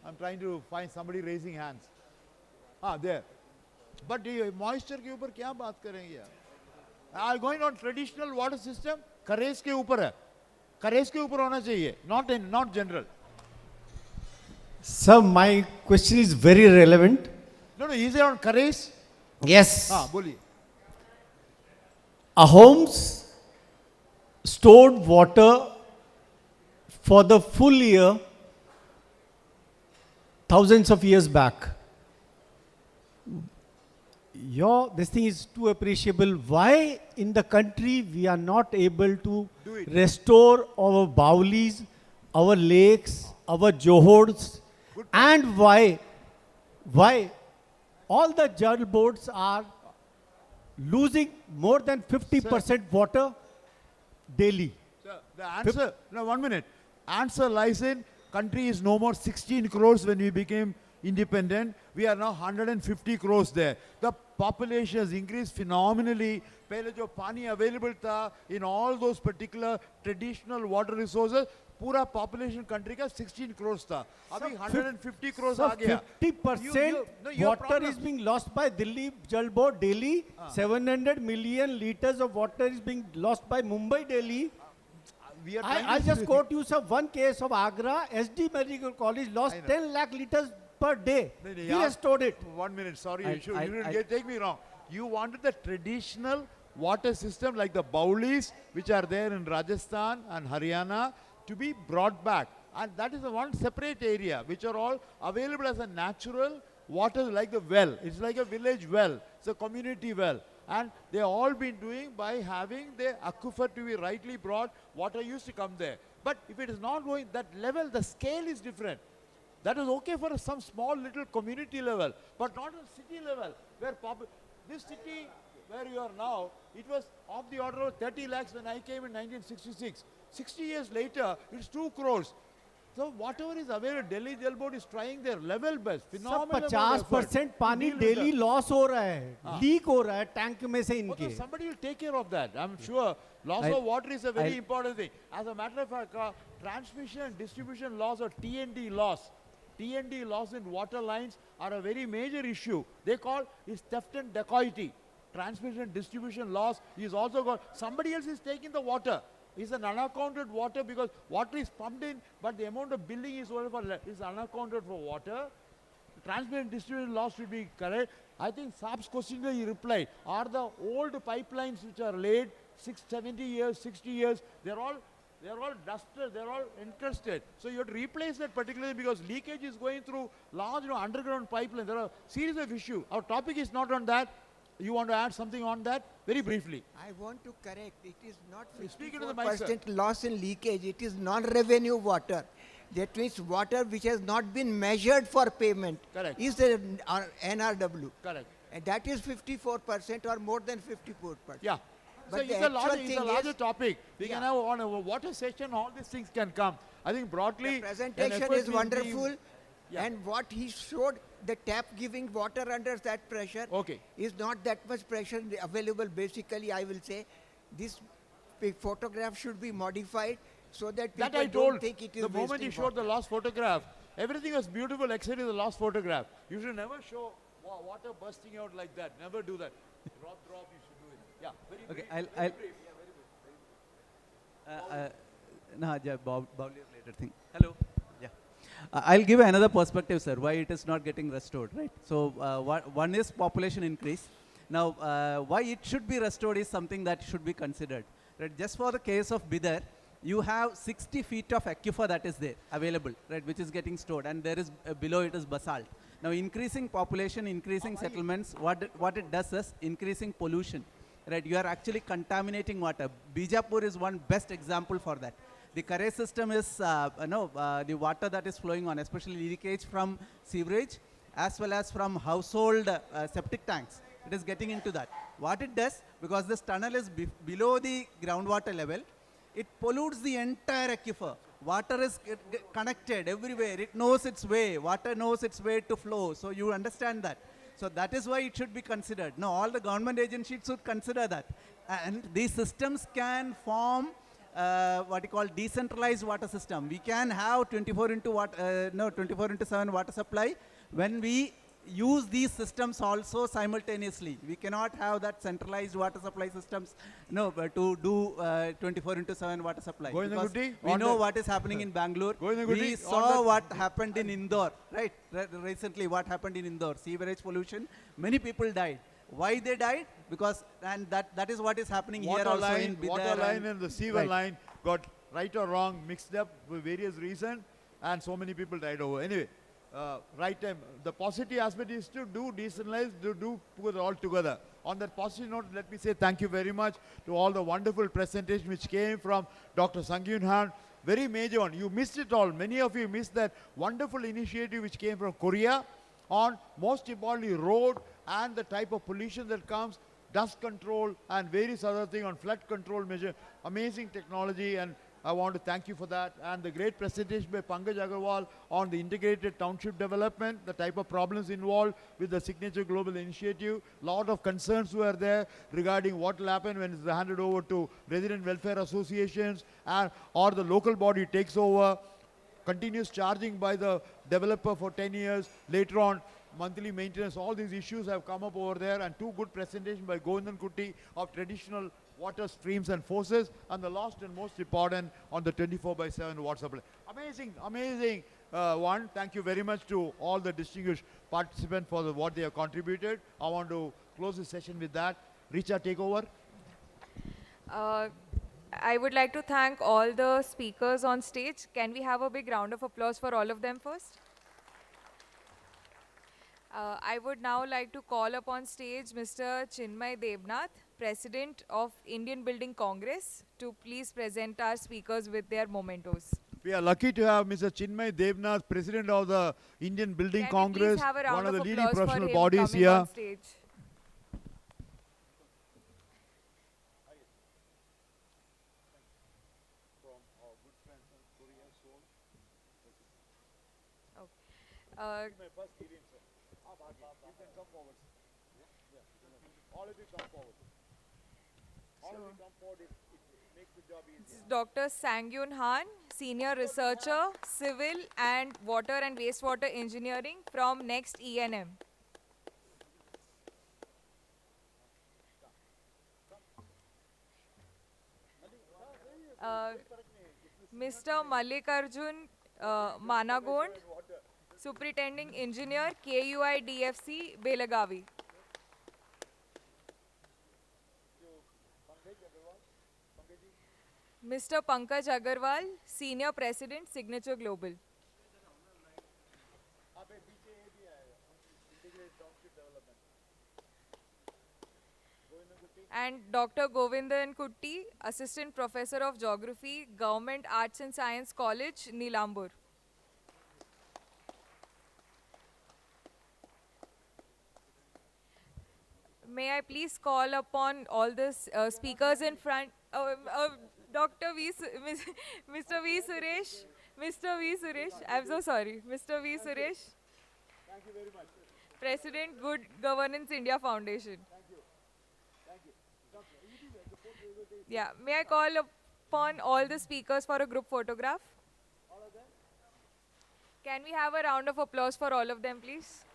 I'm trying to find somebody raising hands. There. But the moisture के ऊपर क्या बात करेंगे यार? Going on traditional water system, करेस के ऊपर है. करेस के ऊपर होना चाहिए, not general. Sir, my question is very relevant. No, is it on करेस? Yes. बोलिए. A home's stored water for the full year thousands of years back. This thing is too appreciable. Why in the country we are not able to restore our baulis, our lakes, our johods, and why all the jal boards are losing more than 50% water daily? Sir, the answer, no, 1 minute. Answer lies in country is no more 16 crores when we became independent. We are now 150 crores there. The population has increased phenomenally. पहले जो पानी available था in all those particular traditional water resources, पूरा population country का 16 crores था. अभी 150 crores आ गया. 50% water is being lost by Delhi Jal Board daily. 700 million liters of water is being lost by Mumbai daily. I just quote you, sir, one case of Agra, SD Medical College lost 10 lakh liters per day. He restored it. 1 minute, sorry, you didn't take me wrong. You wanted the traditional water system like the Baulis, which are there in Rajasthan and Haryana, to be brought back. And that is a one separate area, which are all available as a natural water, like the well. It's like a village well. It's a community well. And they all been doing by having the aquifer to be rightly brought, water used to come there. But if it is not going that level, the scale is different. That is okay for some small little community level, but not a city level, where this city where you are now, it was of the order of 30 lakhs when I came in 1966. 60 years later, it's 2 crores. So whatever is available, Delhi Jal Board is trying their level best. Phenomenal. 50% पानी daily loss हो रहा है, leak हो रहा है tank में से इनके. Okay, somebody will take care of that. I'm sure. Loss of water is a very important thing. As a matter of fact, transmission and distribution loss or TND loss in water lines are a very major issue. They call it theft and dacoity. Transmission and distribution loss is also called. Somebody else is taking the water. is an unaccounted water because water is pumped in, but the amount of billing is only for is unaccounted for water. Transmission distribution loss should be correct. I think Saab's question he replied, are the old pipelines which are laid 70 years, 60 years, they're all dusted, they're all encrusted. So you have to replace that particularly because leakage is going through large underground pipelines. There are series of issues. Our topic is not on that. You want to add something on that? Very briefly. I want to correct, it is not Speak into the mic, sir. 54% loss in leakage, it is non-revenue water. That means water which has not been measured for payment. Correct. Is the NRW. Correct. And that is 54% or more than 54%. Yeah. But So the it's a actual larger is, topic. We can have on a water session, all these things can come. I think broadly, the presentation is wonderful. And what he showed, the tap giving water under that pressure is not that much pressure available. Basically, I will say this photograph should be modified so that people I told don't think it is the moment you showed the last photograph, everything was beautiful except in the last photograph. You should never show water bursting out like that. Never do that. Drop, you should do it. Yeah. Very Okay, brief, very brief. No, yeah, Bob later thing. Hello. Yeah. I'll give another perspective, sir, why it is not getting restored, right? So one is population increase. Now, why it should be restored is something that should be considered. Right? Just for the case of Bidar, you have 60 feet of aquifer that is there available, right, which is getting stored, and there is below it is basalt. Now, increasing population, increasing settlements, what it does is increasing pollution, right? You are actually contaminating water. Bijapur is one best example for that. The Kare system is, the water that is flowing on, especially leakage from sewerage, as well as from household septic tanks. It is getting into that. What it does, because this tunnel is below the groundwater level, it pollutes the entire aquifer. Water is connected everywhere. It knows its way. Water knows its way to flow. So you understand that. So that is why it should be considered. No, all the government agencies should consider that. And these systems can form what you call decentralized water system. We can have 24 into 7 water supply when we use these systems also simultaneously. We cannot have that centralized water supply systems to do 24 into 7 water supply. Because we know what is happening in Bangalore. We saw what happened in Indore, right? Recently what happened in Indore, sewerage pollution, many people died. Why they died? Because, and that is what is happening here also in Bidar. Water line and the sewer line got right or wrong mixed up for various reasons, and so many people died over. Anyway, right time. The positive aspect is to do decentralized, do put it all together. On that positive note, let me say thank you very much to all the wonderful presentation which came from Dr. Sangyun Han. Very major one. You missed it all. Many of you missed that wonderful initiative which came from Korea on, most importantly, road and the type of pollution that comes, dust control and various other things on flood control measure. Amazing technology, and I want to thank you for that. And the great presentation by Pankaj Agarwal on the integrated township development, the type of problems involved with the Signature Global Initiative. Lot of concerns were there regarding what will happen when it's handed over to resident welfare associations and or the local body takes over. Continuous charging by the developer for 10 years. Later on, monthly maintenance, all these issues have come up over there, and two good presentations by Govindan Kutty of traditional water streams and forces, and the last and most important on the 24/7 water supply. Amazing one. Thank you very much to all the distinguished participants for what they have contributed. I want to close the session with that. Richa, take over. I would like to thank all the speakers on stage. Can we have a big round of applause for all of them first? I would now like to call upon stage Mr. Chinmay Devnath, President of Indian Building Congress, to please present our speakers with their mementos. We are lucky to have Mr. Chinmay Devnath, President of the Indian Building Congress, one of the leading professional bodies here. On stage. My first hearing, sir. You can come forward. All of you come forward. All of you come forward. It makes the job easier. Dr. Sangyun Han, Senior Researcher, Civil and Water and Wastewater Engineering from Next E&M. Uh, Mr. Mallikarjun Managond, Superintending Engineer, KUIDFC, Belagavi. Mr. Pankaj Agarwal, Senior President, Signature Global. And Dr. Govindan Kutti, Assistant Professor of Geography, Government Arts and Science College, Nilambur. May I please call upon all the speakers in front, Dr. Mr. V. Suresh, Mr. V. Suresh, I'm so sorry, Mr. V. Suresh, President, Good Governance India Foundation. Yeah, may I call upon all the speakers for a group photograph? Can we have a round of applause for all of them, please?